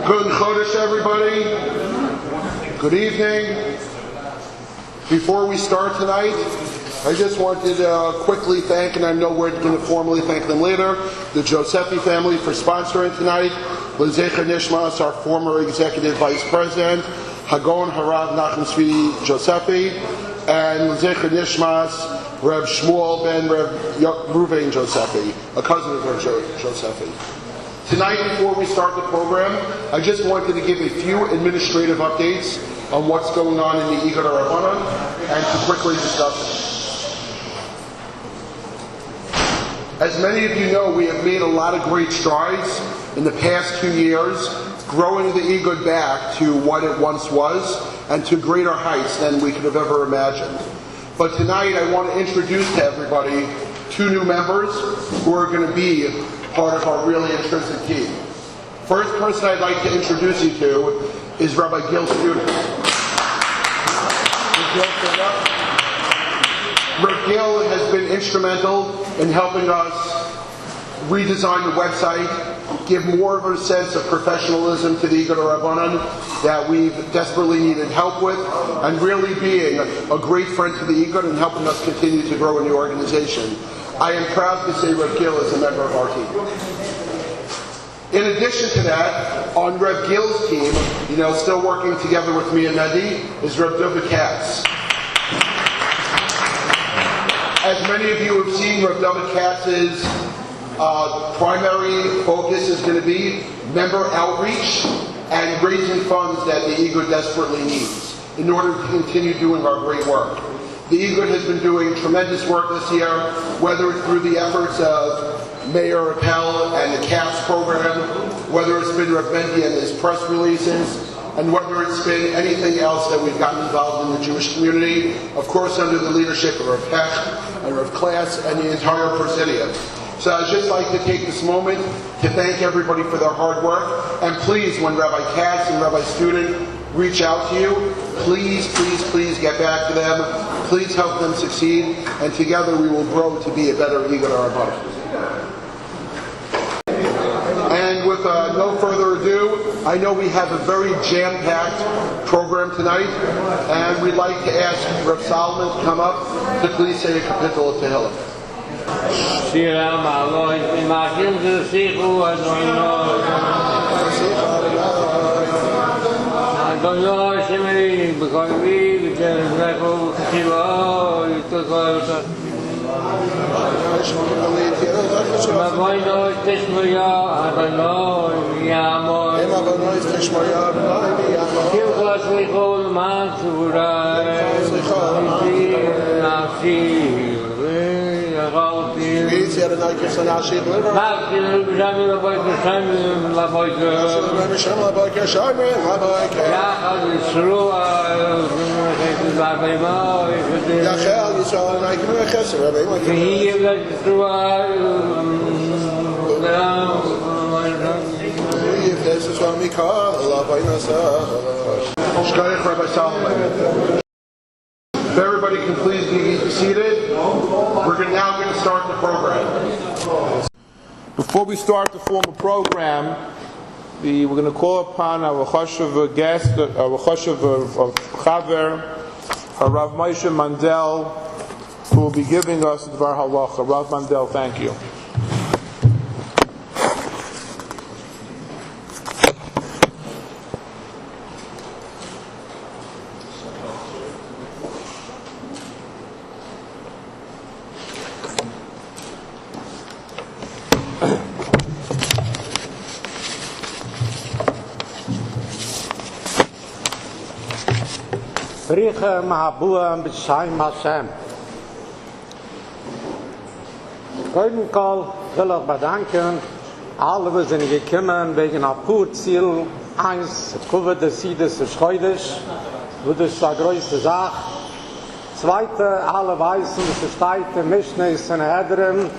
Good Chodesh, everybody. Good evening. Before we start tonight, I just wanted to quickly thank, and I know we're going to formally thank them later, the Josephy family for sponsoring tonight. L'zecher Nishmas, our former executive vice president, Igud Rav Nachum Josephy, and L'zecher Nishmas, Reb Shmuel ben Reb Ruvain Josephy, a cousin of Reb Josephy. Tonight, before we start the program, I just wanted to give a few administrative updates on what's going on in the Igud HaRabbonim and to quickly discuss it. As many of you know, we have made a lot of great strides in the past 2 years, growing the Igud back to what it once was and to greater heights than we could have ever imagined. But tonight, I want to introduce to everybody 2 new members who are going to be part of our really intrinsic team. First person I'd like to introduce you to is Rabbi Gil's student. Rabbi Gil has been instrumental in helping us redesign the website, give more of a sense of professionalism to the Igud HaRabbonim that we've desperately needed help with, and really being a great friend to the Igud and helping us continue to grow in the organization. I am proud to say Rev Gil is a member of our team. In addition to that, on Rev Gil's team, still working together with me and Mehdi, is Rev David Katz. As many of you have seen, Rev David Katz's primary focus is going to be member outreach and raising funds that the Igud desperately needs in order to continue doing our great work. The Igud has been doing tremendous work this year, whether it's through the efforts of Mayor Appel and the CAPS program, whether it's been Rav Bendy and his press releases, and whether it's been anything else that we've gotten involved in the Jewish community, of course under the leadership of Rav Peck and Rav Klass and the entire Presidium. So I'd just like to take this moment to thank everybody for their hard work, and please, when Rabbi Katz and Rabbi Student reach out to you, please get back to them. Please help them succeed, and together we will grow to be a better Igud HaRabbonim. And with no further ado, I know we have a very jam-packed program tonight, and we'd like to ask Rav Solomon to come up to please say a kapitel of Tehillim. If everybody can please be seated, we're now going to start the program. Before we start the formal program, we're going to call upon our chashuv guest, our chashuv of Chaver, Rav Moshe Mandel, who will be giving us the Dvar Halacha. Rav Mandel, thank you. Bricha Mahabuam B'Shaim Hashem. Koiden Kol will ich bedanken, alle wir sind gekommen wegen einer Purziel, eins, Kuva des Sides des Chodesh, wo das ist eine größte Sache. Zweite, alle weißen, dass es steht, der Mischne ist in Hedren,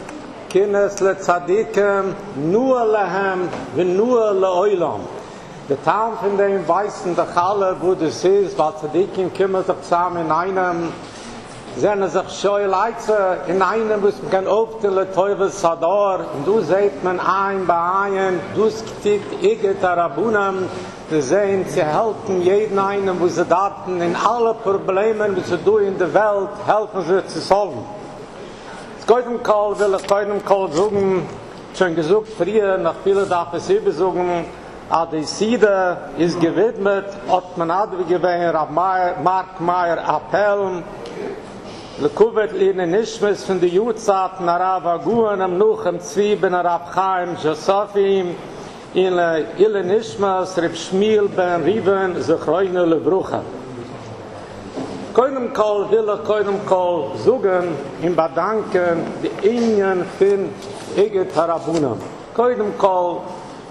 Kines le Tzadikim, nur lehem, wenn nur le Oilam. Der Taum von dem weißen der Challe, wo das ist, weil Tzadikim kümmern sich zusammen in einem sind sich schon Leute in einem, was man kann aufteilen, Teufel Sador, und du seht man ein bei einem, du stickt Igud HaRabbonim, sie sehen, sie helfen jeden einen, wo sie daten, in alle Probleme, die sie tun in der Welt, helfen sie zu solven. Das Koidem-Call will ich Koidem-Call suchen, schon gesucht früher, nach vielen darf es hier besuchen, die Siede ist gewidmet, hat man gewähnt, Rav Mark Meyer Appell, Lekuvet Lene Nishmes von der Jutzat, Rav Aguanem Nuchem Zwieben, Rav Nachum Josephy, in Ile Nishmes, Reb Shmiel Ben Riven, Zechroine Lebrucha. Koinem Kol will ich Koinem Kol suchen, im Bedanken, die Ingen von Igud HaRabbonim. Koinem Kol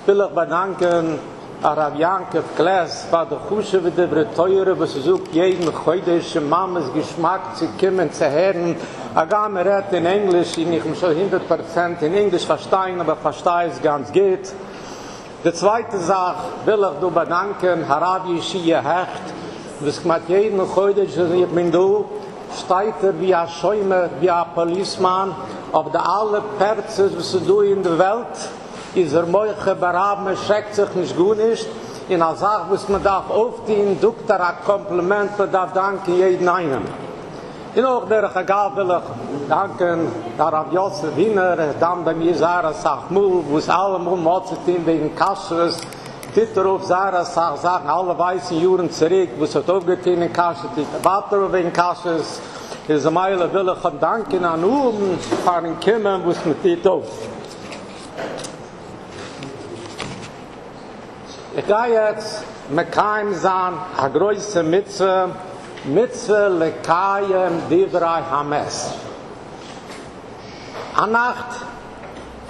will ich bedanken, Rav Yankov Kles, bei der Kusche wie der Teure, was sucht jeden Chodesh, Mammes Geschmack zu kommen, zu hören. Ich mir redet in Englisch, ich muss schon 100% in Englisch verstehen, aber verstehe es ganz gut. Die zweite Sache will ich du bedanken, Harav Yeshia Hecht, was mit jedem Chodesh, ich bin du, steigt wie ein Schäumer, wie ein Policeman, auf der alle Perze, was du in der Welt, ist Moiche beraben, schreckt sich nicht gut nicht. In der Sache, was man darf aufziehen, Doktor, ein Kompliment, man darf danken jeden einen. In auch der Gegal will ich danken, der Rav Joseph Wiener, dann der mir Sarah Sachmul, wo es allem umhotzet wegen Kasches, Titter auf Sarah Sach, alle weißen Juren zurück, wo es hat aufgetein in Kasches, Titter wegen Kasches, ist eine Meile will ich danken an oben, fahren kommen, wo es mit Titter auf. Ich gehe jetzt mit keinem sein, eine große Mitzwe lekayem divrei hames. A Nacht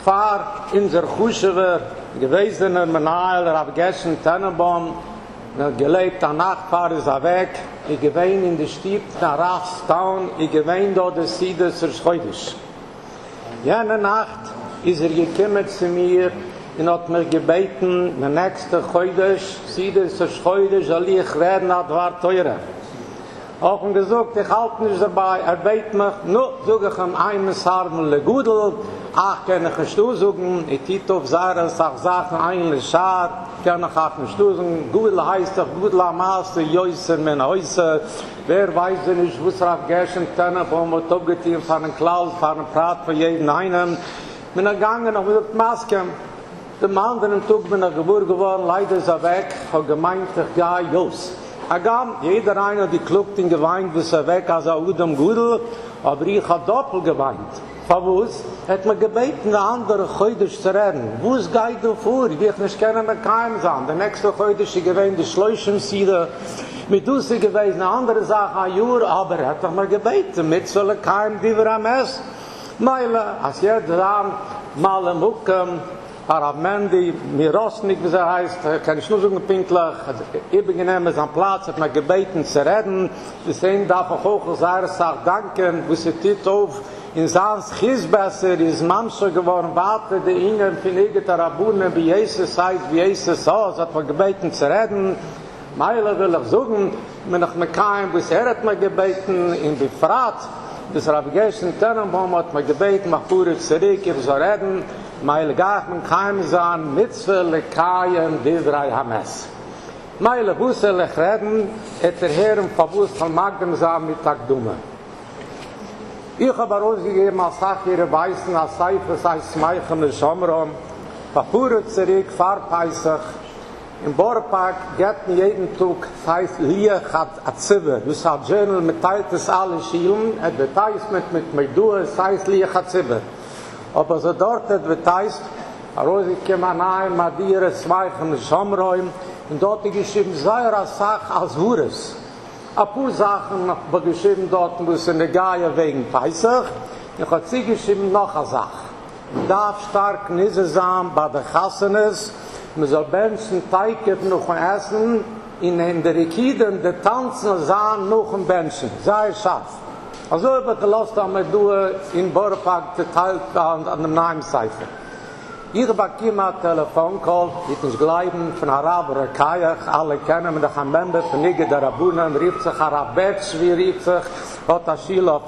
fahr in der Chuschewe gewesener Menail, Rav Gershon Tannenbaum, gelebt, a Nacht fahr ist weg, ich gewähne in der Stieb nach Rafstown, ich gewähne dort der Siede zur Chodesh. Jene Nacht ist gekommen zu mir, und hat mir gebeten, mein nächster Chodesh, Siede zur Chodesh, soll ich reden, das war teurer. Auch ihm gesagt, ich halte nicht dabei, bett mich, nur suche ich ihm einen Sarmen Legudel, ach, kann ich nicht suchen, ich titte auf Sarah, sag Sachen, ein Schar, kann ich auch nicht suchen, Gudel heißt doch, Gudel am Maße, Jösser, mein Häuser, wer weiß nicht, wo es Rav Gershon Tannenbaum hat abgetein, von einem Klaus, von einem Prat, von jedem einen, bin gegangen, noch mit Maske, dem anderen Tag bin ich geboren geworden, leider ist weg, habe gemeint, ich gehe los. Jeder einer, die klugt und geweint, bis weg, als Udam Gudel, aber ich habe doppelt geweint. Verwus, hat mir gebeten, der andere Chodesh zu reden. Wo es geht du vor? Ich will nicht gerne mit keinem sein. Der nächste Chodesh, ich gewähne die Schläuchensiede, mit Dusse gewesen, eine andere Sache, ein Jahr, aber er hat doch mal gebeten, mit soll keinem, die wir am Essen. Meile, als jeder dann, mal im Hucken, Aramendi, Mirosnik, wie sie heißt, kann ich nur so pinklich, ich bin genommen am Platz, hat mir gebeten zu reden, deswegen darf ich auch sagt, danken, wo sie tit auf, in Sans Chisbesser ist Mamsche geworden, warte, die Ingen von Igud HaRabbonim, wie Jesus heißt, wie Jesus so, hat mir gebeten zu reden, Meile will ich suchen, wenn ich mit keinem, bis hat mir gebeten, in Befrat, das Rav Gershon Tannenbaum hat mir gebeten, mach pure zurück, ich soll reden, Meile gach man keinem sein, Mitzvah lekayem divrei hames. Meile busse lech reden, et der Herrn verwusst von Magdem sein mit Tagdume. Ich habe rausgegeben, als Sachire Weißen, als Seife, sei Smeichen und Schomrom, verpure zurück, Fahrpeisach, im Borpark geht mir jeden Tag, das heißt, Liech hat a Zibbe. Das hat Journal, mit teilt es alle Schielen, et Beteismet mit Meidua, das heißt, Liech hat Zibbe. Aber so dort hat beteist, Rosi Kemanai, Madire, Zweichen, Schomräum, und dort geschrieben, Säure Sach als Hures. Ein paar Sachen noch geschrieben dort, wo es in der Gaia wegen Peisach, ich habe sie geschrieben noch eine Sache. Man darf stark Nisse sein bei der Chassanes, man soll Menschen Teig noch essen, in der Rekiden, der Tanzen sahen noch ein Menschen, sei scharf. Also habe ich gelost, dass du in Borpark geteilt an dem Neimseifer. Ich bekomme einen Telefoncall, ich muss bleiben von Araber Kajach, alle kennen mich, der Member von Igud HaRabbonim, rief sich Arabetsch, wie rief sich, hat a Schiel auf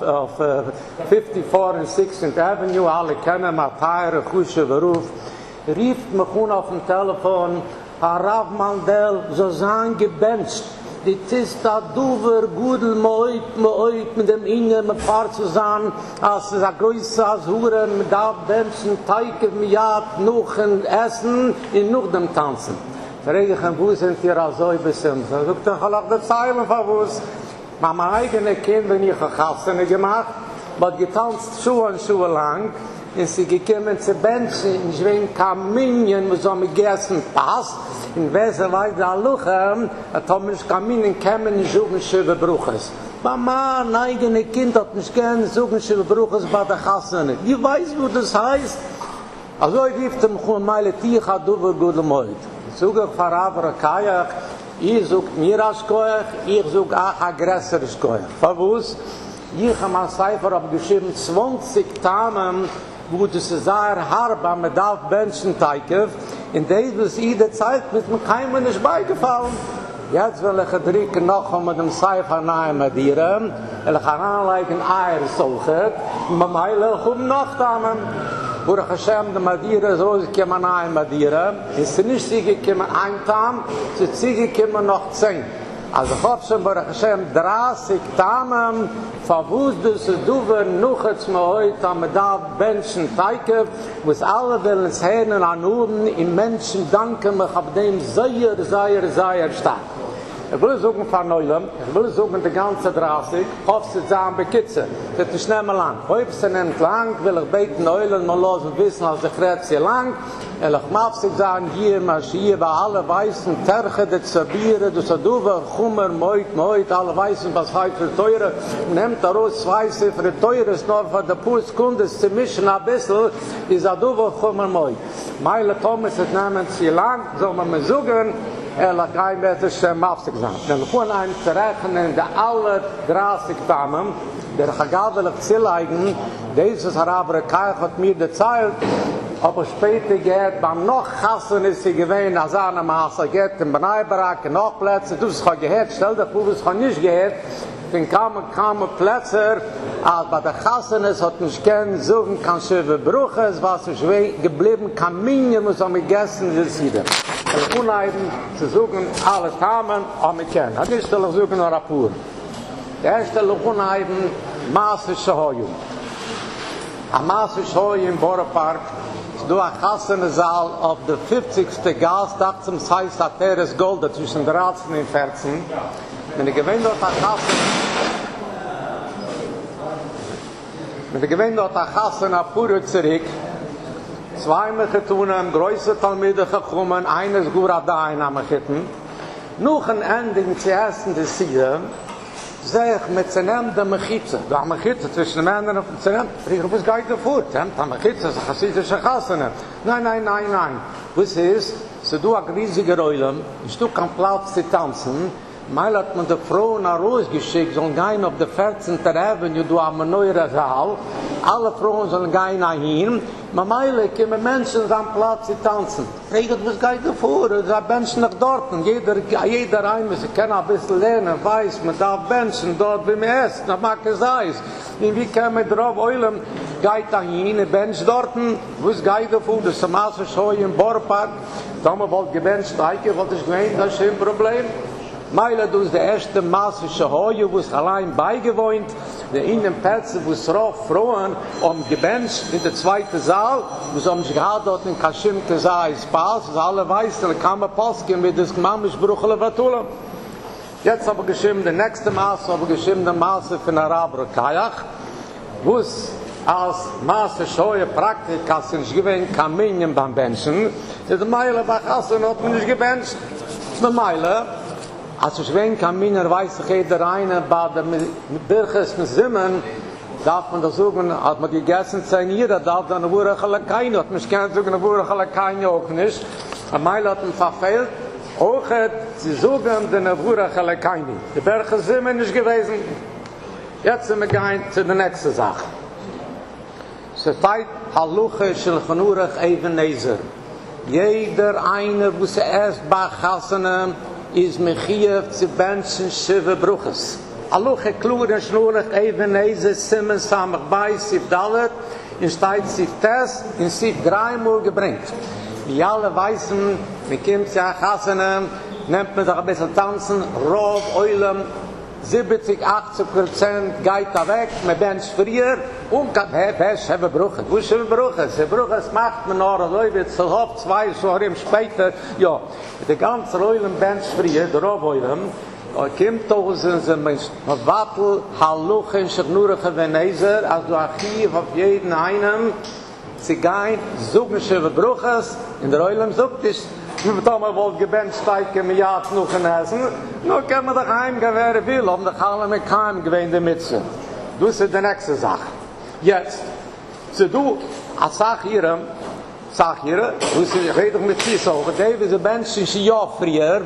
54 und 16th Avenue, alle kennen Matayre, Kusche, Beruf, rief mich auf dem Telefon, Rav Mandel, so sein gebencht. Die Tista Duver, Gudel, Moit, mit dem Inge, mit Paar zu sein, als es a Größe, als Huren, mit da Benchen, Teike, Miat, Nuchen, Essen, in noch dem Tanzen. Frage ich, wo sind hier so ein bisschen? So sagt er, ich habe die Zeilen von was. Mein eigenes Kind, wenn ich Gassen gemacht, hat getanzt Schuhe lang, und sie gekommen zu Benchen, in Schwein Kaminien, wo so mit Gessen passt, in Wesen weiß der Luchem, hat mich Kaminien kämen in Suchen Bruches. Mama, ein eigenes Kind hat mich gern Suchen Bruches bei der Gassen. Die weiß, wo das heißt. Also ich rief dem meine Tiecha Duver Gudel Moit. Ich suche Farabra Kajach, ich suche mir als Koech, ich suche auch aggressores Koech. Verwus? Ich habe ein Cipher abgeschrieben, 20 Tamen, wo das sehr hart am Bedarf Menschen teikef, in der ist jede Zeit mit dem Keimen nicht beigefallen. Jetzt will ich drücken noch mit dem Cipher nahe mit dir, und ich kann anleiken Eier solche, und bei mir kommen noch Tamen. Baruch Hashem, der Madira, so ist gekommen ein Madira. Es ist nicht sie gekommen ein Tam, es ist sie gekommen noch 10. Also ich hoffe schon, Baruch Hashem, 30 Tamen, verwusst du wirst noch jetzt mal heute am Bedarf Menschen teiken, wo es alle wollen es hören an oben, im Menschen danken, mich auf dem sehr stark. Ich will suchen von Neulem, ich will suchen die ganze 30, hoffe sie sagen bekitzen. Das ist nicht mehr lang. Heute sie nimmt lang, will ich beten Neulem, mal los und wissen, als ich rede sie lang. Und ich mag sie sagen, hier, Maschie, bei alle weißen Terche, die Zabiere, die Saduwe, Chummer, Moit, alle weißen, was heute für teure. Nehmt daraus 2 für teures, nur für die Pulskunde, zu mischen ein bisschen, die Saduwe, Chummer, Moit. Meile Thomas, es nehmen sie lang, soll man mir suchen, kein Wetters Mafsig sein. Dann können einen zu rechnen, die alle 30 Tamen, der Chagavelig Zilleigen, dieses Araber Kaich hat mir erzählt, aber später geht, beim noch Gassen ist sie gewähnt, als eine Masse geht, im Benaibarak, noch Plätze, du hast gehört, stell dir vor, es hat nicht gehört, dann kamen Plätze, als bei der Gassen ist, hat nicht gern suchen, kann schöne Brüche, es war so schwer geblieben, kann Minien, muss man gegessen, das ist wieder. Unheiden zu suchen, alle Tamen, aber mit kennen. Das ist doch suchen nach Rapur. Der erste Unheiden, Maße Shahoyum. Am Maße Shahoyum im Borepark, du a Kassenesaal auf der 50. Gas, dachte es heißt, hat das Gold zwischen 13 und 14. Wenn ich gewinnt dort a Kassen a Pura zurück, zweimal getunen, größere Talmide gekommen, eines Gura da ein am Gitten. Noch ein Ende zuerst des Siege, sehe ich mit Zenem der Mechitze. Da Mechitze zwischen den Männern und Zenem, ich rufe es gar nicht davor. Da Mechitze ist ein chassitischer Chassene. Nein. Was ist, so du ein riesiger Eulen, du kannst Platz zu tanzen, Meil hat man die Frauen nach Rosh geschickt, sollen gehen auf der 14. Avenue, du am neueren Saal. Alle Frauen sollen gehen nach hin. Maar Meil kommen Menschen am Platz zu tanzen. Fragt, was geht da vor? Es sind Menschen nach dort. Jeder ein, sie kann ein bisschen lernen, weiß, man darf Menschen dort wie man ist. Das mag es sein. Und wie kann man drauf eulen? Geht da hin, ein Mensch dort. Was geht da vor? Das ist ein Maße im Borepark. Da man wollte gebencht, wollte ich gewähnt, das ist ein Problem. Meile du ist der erste maßische Hohe, wo es allein beigewohnt, in den Plätzen, wo es Frauen gebencht, in der zweiten Saal, wo es sich gerade dort in Kashim Tesai Spaß, alle weißen, da kann man Posten, wie das Mamisch Bruchle Vatula. Jetzt aber geschrieben, der nächste Maße, aber geschrieben, der Maße von Araber Kajach, wo es als maßische Hohe Praktik, als nicht gewinnt, Kaminien beim Benchen, der Meile bei Kassen hat man nicht gebencht, mit Meile, als ich wen kann, Miner weiß jeder eine, bei den Birches und Zimmern, darf man das suchen, hat man gegessen, jeder darf dann eine Wurachele keine, hat mich gerne suchen, eine Wurachele keine auch nicht. Ein Meil hat ihn verfehlt, auch sie suchen eine Wurachele keine. Die Birches Zimmern ist gewesen. Jetzt sind wir gehen zu der nächsten Sache. Es ist Zeit, Halluche, Schilchanurach, Ebenezer. Jeder eine, wo sie erst bei Gassenen, is Mechiev zu Benchen Shiva Bruches. Aluche klure schnurig even eze simmen samach bei sif dalet in steit sif tes in sif dreimal gebringt. Wie alle weißen, mit kimmt ja Hassanem, nimmt man doch ein bisschen tanzen, Rav, Oilem, 70-80% geht da weg, man bench früher und kann, haben Brüche. Wo ist Brüche? Die Brüche macht man noch, Leute, so oft 2 Jahre später, ja, die ganze Oilem bench früher, der Rav Oilem, kommt aus einem Wattel, Halluchen, Schnurige Venezer, also Archiv auf jeden einen, sie gehen, suchen sie Brüches, in der Oilem sucht es, wir haben wohl gebensteigen, wir jahren noch in Essen. Nun können wir doch heimgehen, wer will, um doch alle mit keinem gewähnt der Mütze. Das ist die nächste Sache. Jetzt, so du, als sag hier, ich rede doch mit dir so, aber diese Menschen, die ja früher,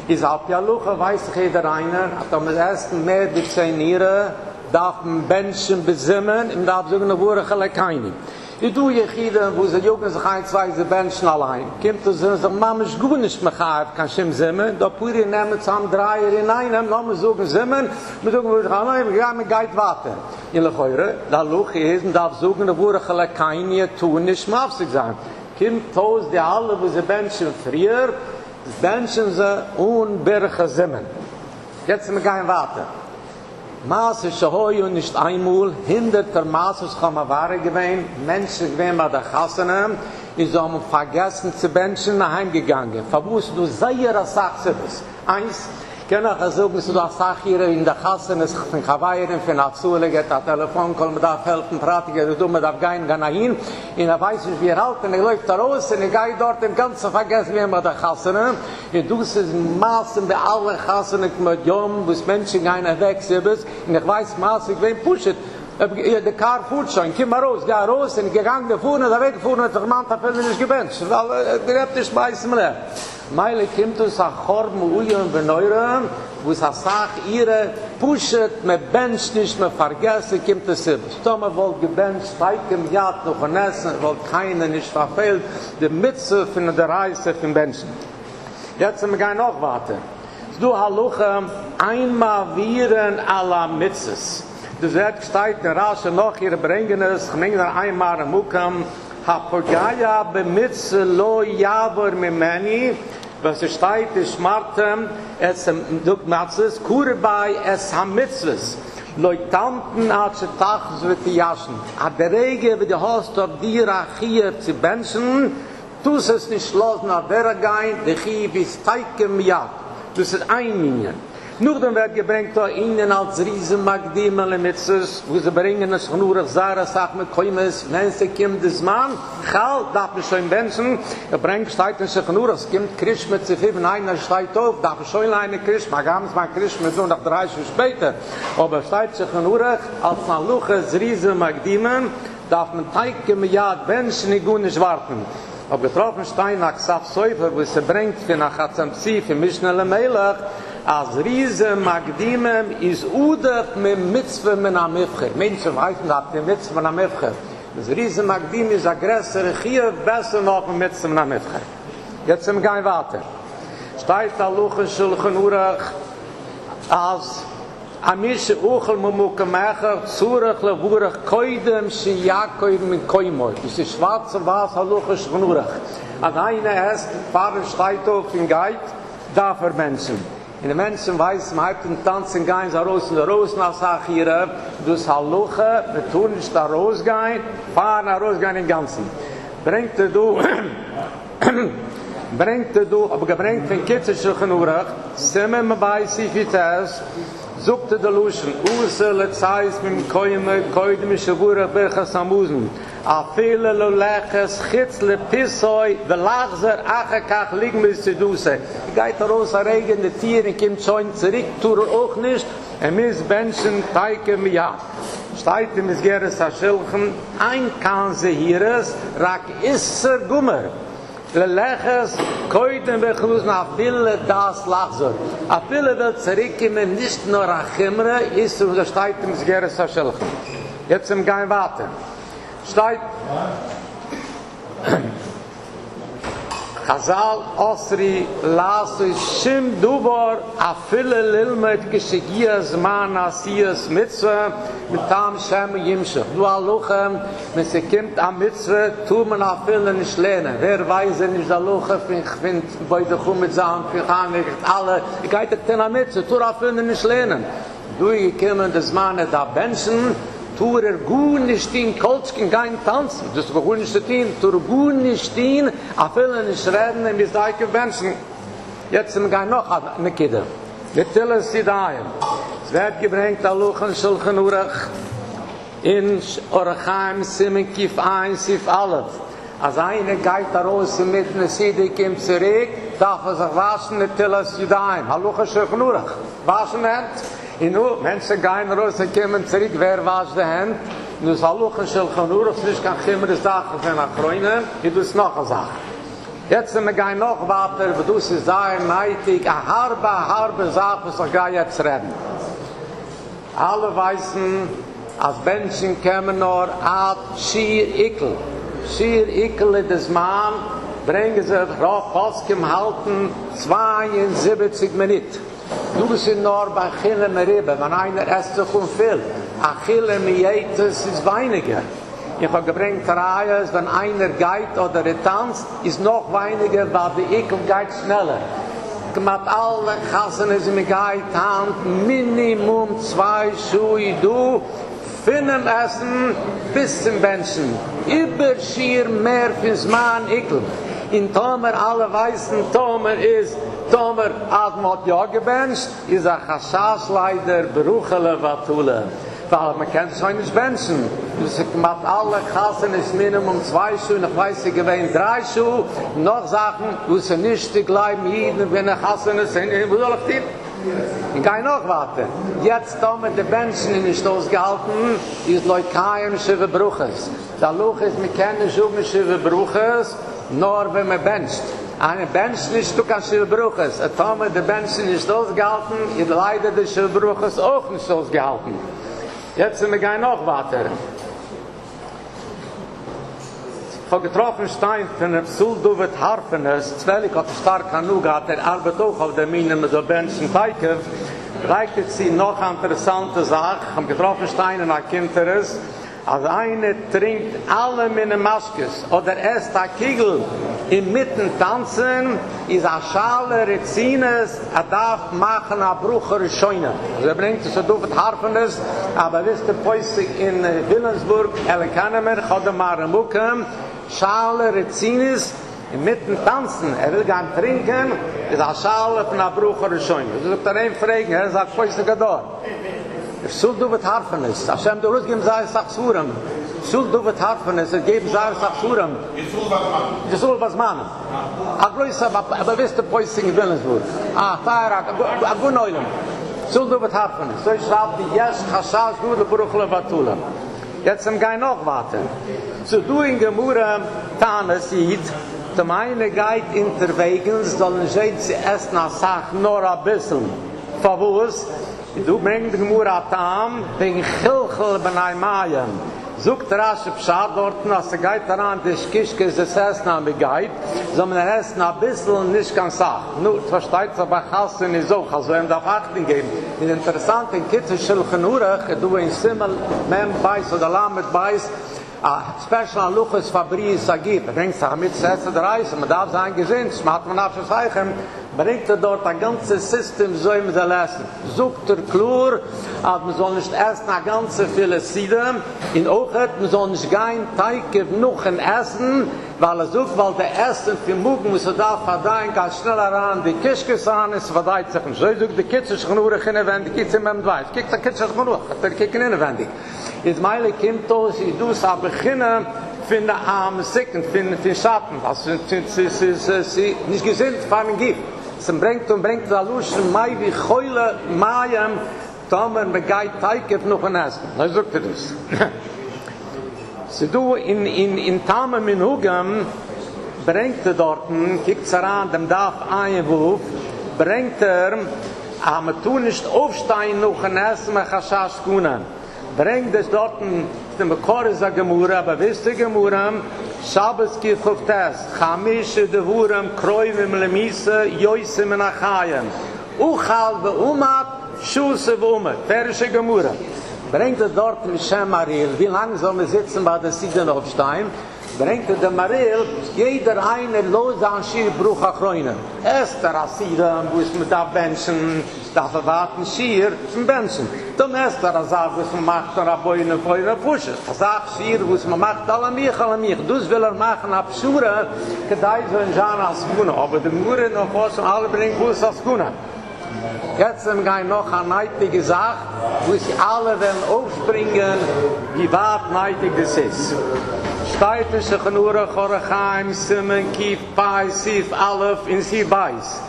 ist ab ja Luche, weiß jeder einer, hat am ersten mehr dezenieren, darf man Menschen besimmen, und darf so eine Woche gleich keine. Ich tue hier, wo sie jucken sich ein, zwei Menschen allein. Kommt und sagen, Mama ist gut nicht mehr gehabt, kann ich ihm simmen. Da puri nehmen zusammen 3 in einem, lassen wir suchen simmen. Wir suchen, wir gehen mit Geid warten. In der Heure, da luch ist, und darf suchen, da wurde gleich keine tun, nicht mehr auf sich sein. Kommt aus, die alle, wo sie Menschen früher, Menschen sie unberge simmen. Jetzt wir gehen warten. Maas ist Shahoi und nicht einmal, hinter der Maas ist Chamavare gewesen, Menschen gewesen bei der Chassene, die so haben vergessen zu Menschen nach Hause gegangen. Verwusst du sehr das Sachsebes. Eins, kann ich sagen, dass du das Sach hier in der Chassene ist, von Chawaiiren, von Azule, geht der Telefon, man darf helfen, praten, man darf gehen hin, und er weiß nicht, wie er halt, und er läuft da raus, und er geht dort, und ganz vergessen, wie bei der Chassene, und du siehst Maßen bei allen Chassene, mit Jom, wo es Menschen gehen weg, und ich weiß, Maßen, ich will pushen, der Kar fuhrt schon, komm mal raus, geh raus, und gegangen, der fuhren, der weggefuhren, und der Mann hat nicht gebencht, weil der hat nicht beißen mehr. Meile kommt uns a Chorben, Ulion, Beneuren, wo es a Sach, ihre pushet, me bench nicht, me vergessen, kommt es immer. Stomme wollt gebencht, feikem Jad noch ein Essen, wollt keiner nicht verfehlt, die Mütze von der Reise von Menschen. Jetzt sind wir gar noch warten. Du Halluche, einmal viren alla Mitzes. Du wird steigt in Rasch noch ihre Brengenes, gemenger einmal im Mukam, Hapogaya bemitze lo javor mimeni, was steht ist Martem, es Dukmatzes, Kurbai es hamitzes, Leutanten hat Tachs wird die Jaschen. Ad der Rege wird die Host auf die Rachie zu Menschen, tus es nicht schlossen auf der Gein, der Chiv ist Teikem Jad. Das ist ein Minion. Nur dann wird gebringt da ihnen als riesen Magdimele Mitzes, wo sie bringen es nur auf Sarah, sagt mit Koimes, wenn sie kommt das Mann, Chal, darf man schon Menschen, bringt, steigt in sich nur, es kommt Krisch mit sich eben einer steigt auf, darf man schon eine Krisch, man kann es mal Krisch mit so nach 30 später, aber steigt sich nur, als man Luches riesen Magdimen, darf man teiken mit Jad, Menschen nicht gut nicht warten. Ob getroffen Stein nach Safsäufer, wo sie bringt, für nach Hatzamzi, für Mischnele Melech, als Riese Magdimem ist Udef mit Mitzvah min Amifche. Menschen weißen, dass die Mitzvah min Amifche. Das Riese Magdim ist aggressor, hier besser noch mit Mitzvah min Amifche. Jetzt sind wir gehen weiter. Steigt da Luchen, Schulchen, Urach, als Amische Uchel, Mumuke Mecher, Zurach, Lewurach, Koidem, Shiakoid, mit Koimoy. Das ist schwarze Wasser, Luchen, Schulchen, Urach. An einer ist, Fahren steigt auf den Geid, dafür Menschen. In den Menschen weiß, man hat den Tanzen gehen, so raus in der Rosen, als sag hier, du es Halluche, wir tun nicht da rausgehen, fahren da rausgehen im Ganzen. Bringt du, aber gebringt von Kitzerschulchen Urach, Simme me bei Sifites, suchte de Luschen, Ursele Zeiss mit dem Koidem, Shavura, Berchas Amusen, a viele Loleches, Chitzle, Pissoi, de Lachzer, Achekach, liegen wir zu Duse. Geht raus, Regen, die Tiere, kommt schon zurück, tut auch nicht, mis Menschen, Teike, ja. Steigt im Geres Aschilchen, ein Kanse hieres, rak isser Gummer. Leches, Koidem, Bechlus, a viele das Lachzer. A viele will zurückkommen, nicht nur a Chimre, ist und steigt im Geres Aschilchen. Jetzt im Gein warten. Steigt Chazal Osri Lasu Shim Dubar Afille Lilmet Geschigias Man Asias Mitzvah mit Tam Shem Yimshach. Du Aluchem, wenn sie kommt am Mitzvah, tu man Afille nicht lernen. Wer weiß nicht Aluchem, ich finde bei der Chumitzahn, ich alle, ich gehe dir am Mitzvah, tu Afille nicht lernen. Du gekommen das Mann da Menschen, tur gut nicht in Kolschken gehen tanzen. Das ist gut nicht stehen, tur gut nicht stehen, afüllen nicht reden, wie sei gewünschen. Jetzt sind wir noch eine Kette. Mit Tilles Sidaim. Es wird gebringt, Aluchen, Schulchen, Urach, in Orachaim, Simen, Kif 1, Sif Aleph. Als eine geht raus mit einer Siede, kommt zurück, darf sich waschen, mit Tilles Sidaim. Aluchen, Schulchen, Urach. Waschen nicht. In Menschen gehen raus und kommen zurück, wer wascht die Hände? Und das Halluchen Schulchen Urach, nicht kann ich immer das Sache von der Kräune, ich tue es noch eine Sache. Jetzt sind wir gehen noch weiter, wo du sie sagen, neidig, eine harbe Sache, was ich gehe jetzt reden. Alle weißen, als Menschen kommen nur ab Schier Ikel. Schier Ikel des Mann, bringen sie Rav Poskim halten 72 Minuten. Du bist nur bei Chilem Ribbe, wenn einer esst sich viel. Achillem Jetes ist weniger. Ich habe gebringt Reihes, wenn einer geht oder tanzt, ist noch weniger, weil die Ekel geht schneller. Mit allen Kassen ist mir geht Hand, Minimum 2 Schuhe, du, finden Essen bis zum Menschen. Überschier mehr fürs Mann Ekel. In Tomer, alle weißen Tomer ist, Tomer hat ja gebencht, ist ein Chashash leider Beruchele Watule. Weil man kann sich nicht benchen. Dus mit alle Kassen ist Minimum 2 Schuhe, ich weiß, ich gewähne 3 Schuhe, noch Sachen, du sie nicht gleich jeden, wenn eine Kassen ist, wo soll ich tippen? Ich kann noch warten. Jetzt Tomer, die Benchen nicht ausgehalten, ist Leukayim Shiva Bruches. Da Luch ist, wir kennen schon Shiva Bruches, nur wenn man bencht. Eine Bench nicht, du kannst Shiva Bruches. Atome, der Bench nicht ausgehalten, ihr leider der Shiva Bruches auch nicht ausgehalten. Jetzt sind wir gehen noch weiter. Ich habe getroffen Stein von der Psul-Duvet Harfenes, Zwellig hat stark genug gehabt, der arbeitet auch auf der Mine mit so Benchen Teikev. Reicht sie noch eine interessante Sache. Ich habe getroffen Stein in der Kinteres. Als eine trinkt alle meine Maskes oder erst ein Kegel im Mitten tanzen, ist eine Schale Rezines, darf machen eine Bruchere Scheune. Also bringt es so doof Harfenes, aber wisst ihr, Poissig in Wilhelmsburg, Elekanemer, Chodemaremukem, Schale Rezines, im Mitten tanzen, will gern trinken, ist eine Schale von einer Bruchere Scheune. Also sagt er einen fragen, sagt Poissig Ador. Sul duvet Harfenes. Hashem, du wirst geben sei Sachsuram. Sul duvet Harfenes, geben sei Sachsuram. Sul was man. Aglois, aber wisst du, Poissing in Wilhelmsburg. Feirak, Agunoilem. Sul duvet Harfenes. So ich schraub die Yesh, Chashash, Gudel, Bruchle, Batula. Jetzt am Gai noch warten. So du in Gemura Tane sieht, zum einen geht interwegens, sollen sie erst nach Sach nur ein bisschen. Verwurst, du bringst die Gemura Tam, wegen Chilchel benai Mayim. Sucht Rashi Pshad dort, als er geht daran, die Schkischke ist das Essen am Begeit, so man Essen ein bisschen nicht ganz sagt. Nur, versteht es aber Chassin ist auch, also ihm darf Achtung geben. Und interessant, in Kitzel Schilchen Urech, du in Simmel, Mem Beis oder Lamed Beis, special Luchas Fabris Agib. Bringt sich mit zu essen der Reise, man darf sein Gesinn, schmatt man auf das Eichen, bringt dort ein ganzes System, so ihm zu lassen. Sucht klar, man soll nicht essen eine ganze viele Siede, in Ochet, man soll nicht kein Teig genug essen, weil sucht, weil der Essen für Mugen muss da verdammt, ganz schneller ran, die Kischkes an ist, verdammt sich nicht. So sucht die Kitzel genug inwendig, die Kitzel in meinem Weiß. Kiek, die Kitzel genug, der Kieken inwendig. Jetzt meine Kimtos, ich tue es aber beginnen, von der armen Sicken, von Schatten, also sie nicht gesinnt, vor allem Gift. Sie bringt da Luschen, Mai wie Keule, Mayem, Tomer, begeit Teig, noch ein Essen. Da sagt er das. Sie du in Tamem in Hugam, bringt er dort, kiekt er an, dem darf Einwurf, bringt er, aber tun nicht aufstehen, noch ein Essen, mit Chashash Kunan. bringt es dort dem Korza Gemura, aber wisst ihr Gemura, Shabbos Kifuftes, Chamische Devuram, Kroivim Lemisse, Yoisim Menachayim, Uchal Beumat, Schusse Beumat, Persche Gemura. Bringt er dort in Shem Aril, wie lange soll man sitzen bei der Sidenhofstein? Bringt er den Maril, jeder eine los an Schir Bruch Achroinen. Esther Asira, wo es mit da Benchen, da verwarten Schir, zum Benchen. Dann Esther Asar, wo es man macht, da Boine, Feuer, Pusche. Asar Schir, wo es man macht, alle mich. Dus will machen, ab Schura, gedei so in Jana Asguna. Aber die Mure noch was, und alle bringen Bus Asguna. Jetzt haben wir noch eine neidige Sache, wo sie alle werden aufspringen, wie weit neidig das ist. Steitische Genura, Chorachaim, Simen, Kief, Pai, Sif, Alef, in Sibais.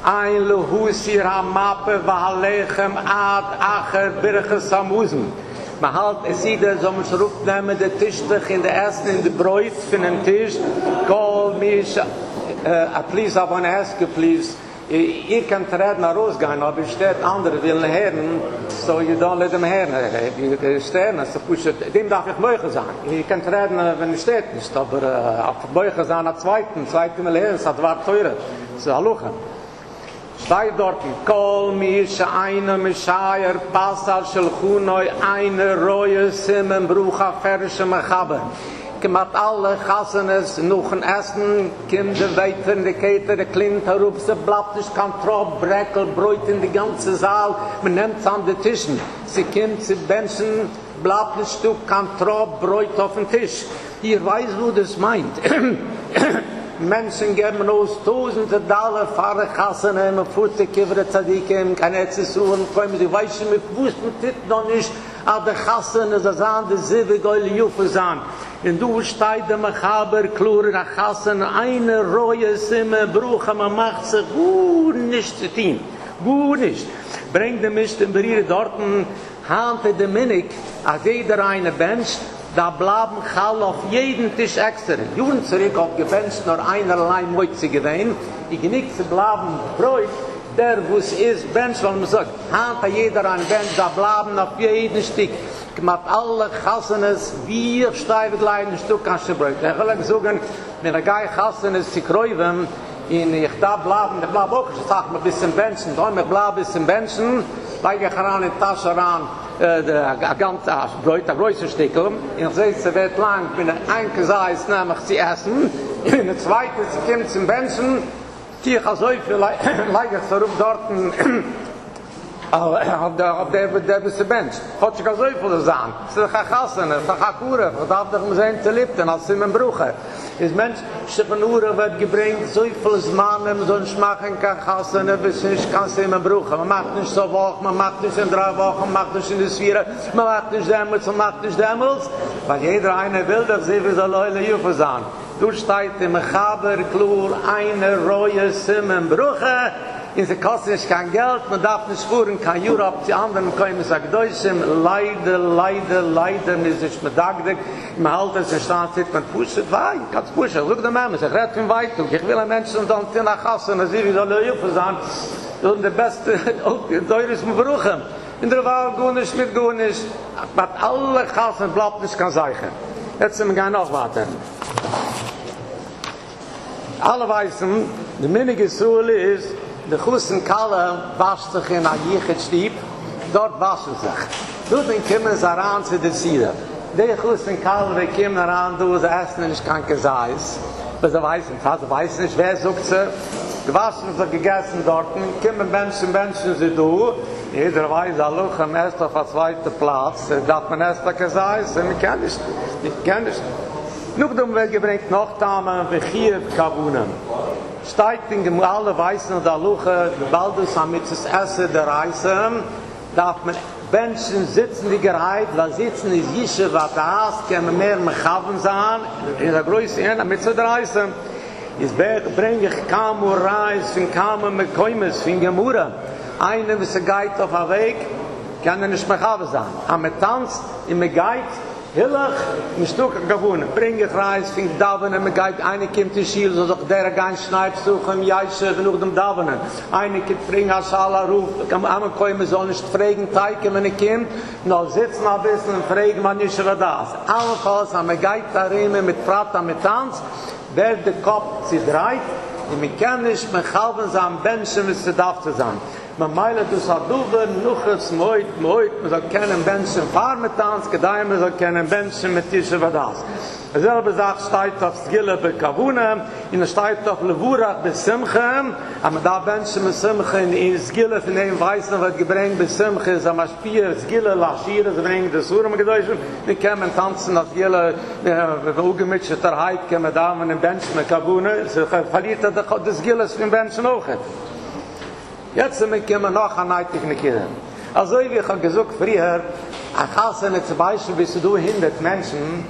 Ein Lehusir, Hamappe, Vahalechem, Ad, Acher, Birche, Samusen. Man halt es wieder, so man schruft nehmen, der Tischtech in der Essen, in der Bräut, von dem Tisch. Call me, please, I want to ask you, please. Ich kann treten rausgehen, aber es steht, andere willen hören, so you don't let them hören. Stehen, also dem darf ich beugen sein. Ich kann treten, wenn es steht nicht, aber auf beugen sein, am zweiten will hören, es war teurer. So, hallo. Steht dort, Kol mische eine Mischayer, Passal Shelchunoi, eine Reue, Simen, Brucha, Ferische, Mechaber. Gemacht alle Gassenes noch ein Essen, Kinder weiter in die Kette, der klingt herup, sie bleibt nicht kein Trop, Breckel, Bräut in die ganze Saal, man nimmt es an den Tischen, sie kommt, sie benchen, bleibt nicht Stück, kein Trop, Bräut auf den Tisch. Ihr weiß, wo das meint. Menschen geben aus tausende Dollar, fahren Kassen, mit Futter, Kivre, Tzadikim, kann jetzt suchen, kommen sie, weiß ich, mit Wust, mit Tit noch nicht, aber der Kassen, das ist an der Sieve, Geule, Jufe sein. Und du steigst der Mechaber, Klure, der Kassen, eine Reue, Simme, Bruche, man macht sich gut nicht zu tun, gut nicht. Bringt den Mist in Beriere dort, hante der Minik, als jeder eine Bench, da bleiben Chal auf jeden Tisch extra. Juren zurück auf gebencht nur einerlei Mäuze gewesen. Ich nicht zu bleiben Bräut, der wo es ist, Bench, weil man sagt, hante jeder ein Bench, da bleiben auf jeden Stück. Gemacht alle Gassenes, wir steigen gleich ein Stück an die Bräut. Ich will sagen, wenn ein Geist Gassenes zu kräuven, in ich da bleiben, ich bleib auch, ich sag mir ein bisschen Benchen, da ich bleib ein bisschen Benchen, lege ich heran in die Tasche ran, ein ganzes Bräut, ein größer Stückel, ich sehe, es wird lang, wenn ein Gesäß nehme ich zu essen, in der zweite, sie kommt zum Benchen, die ich so viel, lege ich so dort, auf der beste Bench. Hat sich so viel sagen. Es ist ein Gassen, es ist ein Kuren. Man darf doch mal sehen zu liften, als sie mein Brucher. Es Mensch, Stefanuren wird gebringt, so vieles Mann, man soll nicht machen, kein Gassen, bis nicht kann sie mein Brucher. Man macht nicht so Wochen, man macht nicht in 3 Wochen, man macht nicht in die Sphäre, man macht nicht damals, man macht nicht damals. Weil jeder eine will, dass sie wie so Leute Jufe sein. Du steigst im Chaber, Klur, eine Reue, Simen, Brucher. In der Kasse ist kein Geld, man darf nicht fuhren, kein Europe, die anderen können sagen, Deutschem, leider, mir ist nicht medagdig, im Halter ist ein Stand, sieht man, pushet, wei, kannst pushen, look the man, ich rede von Weitung, ich will ein Mensch und dann in der Kasse, und sie wie soll er Hilfe sein, und der beste, Deutsch ist mir beruchen, in der Wahl, gut nicht, mit gut nicht, mit alle Kassen bleibt nicht kann sagen. Jetzt sind wir gar noch warten. Alle weißen, die minige Schule ist, de Chusen Kalle wascht sich in ein Jichitstieb, dort waschen sich. Dort kommen sie ran zu der Siede. Die Chusen Kalle, die kommen ran, du, sie essen nicht kein Gesäß. Aber sie weiß nicht, wer sucht sie. Gewaschen sie gegessen dort, kommen Menschen, sie du. Jeder weiß, am erst auf der zweiten Platz, darf man erst ein Gesäß, ich kenne nicht. Nog dan wird gebringt noch Damen, wie hier Kabunen. Steigt in alle Weißen und der Luche, Baldus haben mit das Essen der Reise, darf man Menschen sitzen, die gereiht, weil sitzen ist Jische, was da ist, können mehr Mechaven sein, in der Größe, mit zu der Reise. Jetzt bringe ich Kamu Reis, von Kamu Mekoimes, von Gemura. Einer, wenn sie geht auf der Weg, kann nicht Mechaven sein. Aber man tanzt, und man geht, Hillach, ein Stück gewohnen, bring ich reis, fing Davenen, man geht, eine kommt in Schiel, so sagt der ein Schneid suchen, Jaische, genug dem Davenen. Eine kommt, bring Asala, ruf, kann man kommen, soll nicht fragen, teiken, wenn ich kommt, noch sitzen ein bisschen und fragen, man nicht, was das. Allenfalls, man geht da rein, mit Prata, mit Tanz, wer der Kopf zerdreht, und man kann nicht, man halben sie am Menschen, wie sie darf zu sein. Man meilet dus aduver, nuches, moit, man soll keinen Menschen fahren mit uns, gedei, man soll keinen Menschen mit Tische Vadas. Selbe Sache steht auf Skille bei Kavuna, in der steht auf Levurach bei Simcha, aber da Menschen mit Simcha in Skille von dem Weißen wird gebringt bei Simcha, ist am Aspier, Skille, Lashire, sie bringen das Uram gedäuschen, wir können tanzen auf Skille, Ugemitscherheit, können da mit dem Menschen mit Kavuna, sie verliert das Skille von Menschen auch. Jetzt kommen wir noch an Techniken. Also wie ich habe gesagt früher, ich hasse nicht zum Beispiel, bis du 100 Menschen,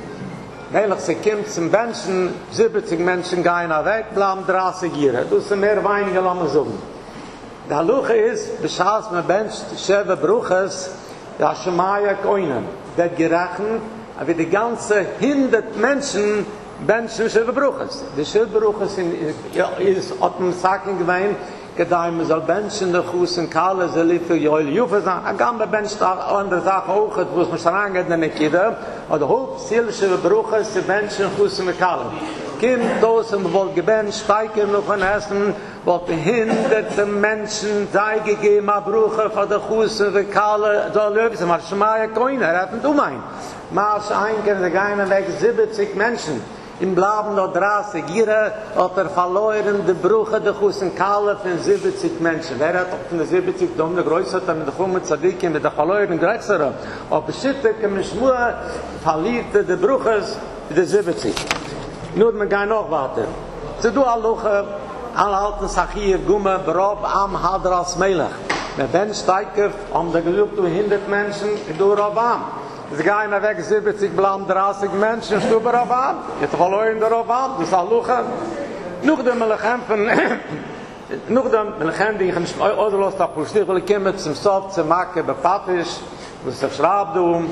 nämlich sie kommt zum Menschen, 70 Menschen gehen weg, bleiben 30 Jahre. Du sind mehr weniger, lassen wir sagen. Der Luche ist, beschaß mit Mensch, Sheva Bruches, der Shemaya Koinen, wird gerechnet, aber die ganze 100 Menschen Sheva Bruches. Die Sheva Bruches ist auf dem Sacken gewesen, gedai me soll Menschen de Chusen Kalle ze liefde Joel Jufe sein. A gambe Mensch da andere Sache auch, wo es mich angeht, denn ich jeder. Aber der Hauptzielsche Bruche ist die Menschen Chusen Kalle. Kim dosen wohl gebencht, steigen noch von Essen, wo behinderte Menschen sei gegeben, a Bruche von der Chusen Kalle, da löwen sie mal Schmaier Koine, hat nicht ein. Maas einken, sie gehen weg 70 Menschen. In Blaben noch 30 Jahre hat verloren die Brüche der Chusen Kalle von 70 Menschen. Wer hat auch von den 70 Domne größer, mit der Chumen Tzadikim, mit der verloren Größere. Auf Beschitte kann man schmur, verliert die Brüche der 70. Nur man geht noch weiter. Sie tun alle alten Sachir, Gumme, Brob, Am, Hadras, Melech. Mit Ben Steiker haben die gesucht 100 Menschen, durch Am. Sie gehen weg 70, bleiben 30 Menschen, stuber auf an. Jetzt verloren darauf an, das ist Luche. Noch dem Melchem, die ich nicht ausgelost habe, weil ich komme zum Sof, zu machen, bepatisch, was ich schreibe,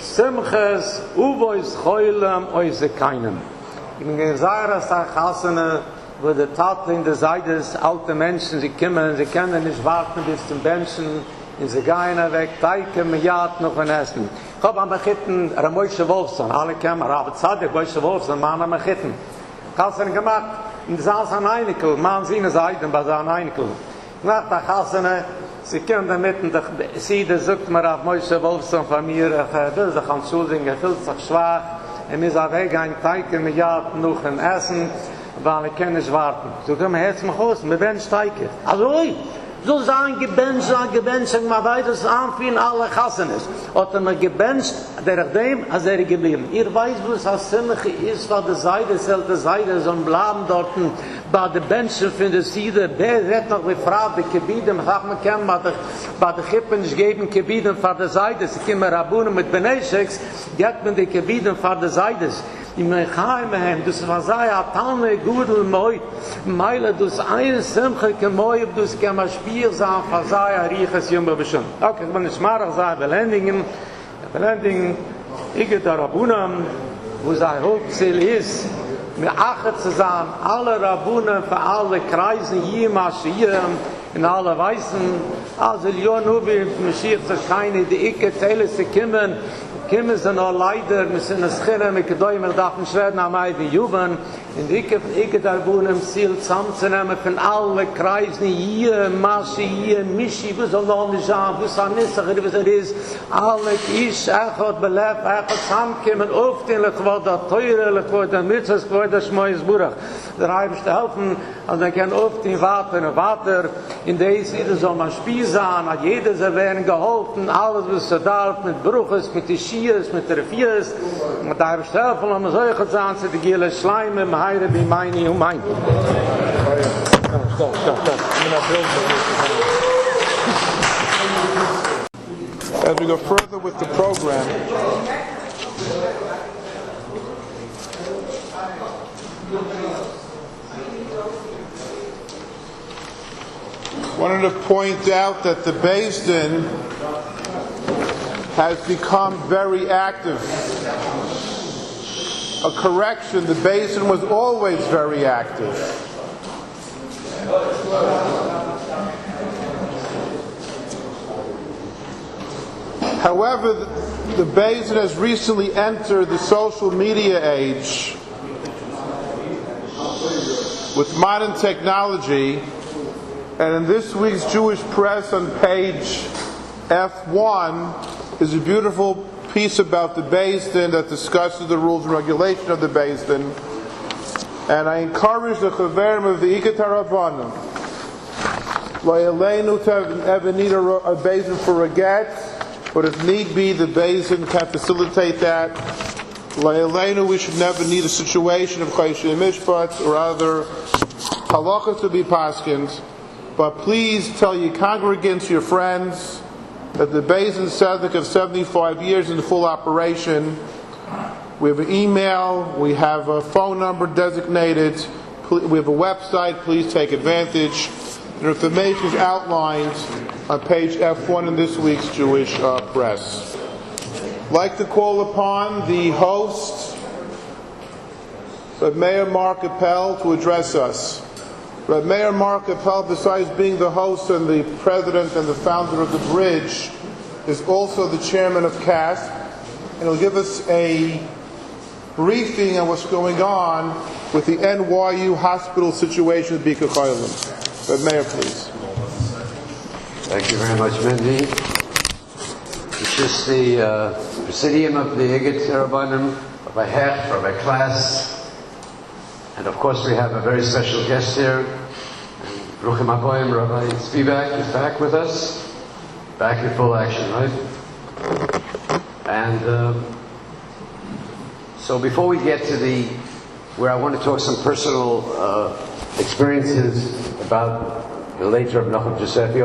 Simches, Uvois, Heulem, Oise, Keinem. Ich bin gesagt, dass wo die Taten in der Seite des alten Menschen, sie kommen, sie können nicht warten bis zum Menschen, und sie gehen weg, teiken, Miyat, noch ein Essen. Ich habe am Bechitten Ramoische Wolfson, alle kennen, Rav Tzadik, Moische Wolfson, Mann am Bechitten. Ich habe es gemacht, in der Saal an Einikel, man sie in der Seite, bei Saal an Einikel. Nach der Kassene, sie können damit, sie sucht mir auf Moische Wolfson von mir, ich will sich entschuldigen, ich fühlt sich schwach, mir ist weg, ein Teiken, Miyat, noch ein Essen, weil ich kann nicht warten. So können wir jetzt mal raus, wir werden steigen. Also, oi! So sagen gebencht, man weiß, dass es anfielen alle Kassen ist. Hat mir gebencht, der dem, als geblieben. Ihr weiß, wo es als Simche ist, weil die Seite, selbe Seite, so ein Blam dort, bei den Menschen von der Seite, wer wird noch gefragt, die Gebiete, man sagt, man kann bei den Kippen nicht geben, Gebiete von der Seite, sie kommen Rabbunen mit Benesheks, die hat man die Gebiete von der Seite. In mein Heim, das war sei Atane Gudel Moi, Meile dus ein Simche Moi, dus kema Spiel sagen, sei Riches Jumbo bestimmt. Okay, wenn ich mal sage, Belendingen, Igud HaRabbonim, wo sein Hauptziel ist, mit Ache zu sein, alle Rabbunen für alle Kreisen hier marschieren, in alle Weißen, also Leon Ubi, Mashiach sagt keine, die Icke Teile zu kommen, Kimmen sind noch leider, wir sind es schirren, mit Gedäumen, wir dürfen schweren am Eiden Juben. Und ich darf im Ziel zusammenzunehmen von allen Kreisen, hier, Maschi, hier, Mischi, wo soll noch nicht sein, wo soll nicht sein, was ist. Alle Kisch, Echot, Belev, Echot, zusammenkommen, aufdehlich, wo der Teure, wo der Mitzvah, wo der Schmoyes Burach. Der Heibisch zu helfen, also man kann aufdehnen, warten und warten. In der Seite soll man Spiel sein, hat jeder soll werden geholfen, alles, was er darf, mit Bruches, mit Tischies, mit Refies. Und der Heibisch zu helfen, und man soll sagen, sie die Gile Schleime, Heire bi meini und mein. As we go further with the program, wanted to point out that the Beis Din has become very active a correction. The basin was always very active. However, the basin has recently entered the social media age with modern technology, and in this week's Jewish Press on page F1 is a beautiful piece about the Beis Din that discusses the rules and regulation of the Beis Din. And I encourage the Chaverim of the Igud HaRabbonim, Lo Yaleinu to ever need a Beis Din for a get, but if need be, the Beis Din can facilitate that. Lo Yaleinu, we should never need a situation of Chayshei Mishpat or other halachas to be paskined. But please tell your congregants, your friends, that the Beis Din Tzedek of 75 years in full operation. We have an email, we have a phone number designated, we have a website, please take advantage. The information is outlined on page F1 in this week's Jewish Press. I'd like to call upon the host, Rav Meir Mark Appel, to address us. Rav Meir Mark Appel, besides being the host and the president and the founder of the Bridge, is also the chairman of CASP, and he'll give us a briefing on what's going on with the NYU hospital situation at Bika Chaylim. Rav Meir, please. Thank you very much, Mendy. It's just the Presidium of the Igud HaRabbonim, Rabbi Hecht, Rabbi Klass, and of course we have a very special guest here, Ruchim Aboyim, Rabbi Spivak is back with us, back in full action, right? And so before we get to where I want to talk some personal experiences about the late Rav Nachum Josephy,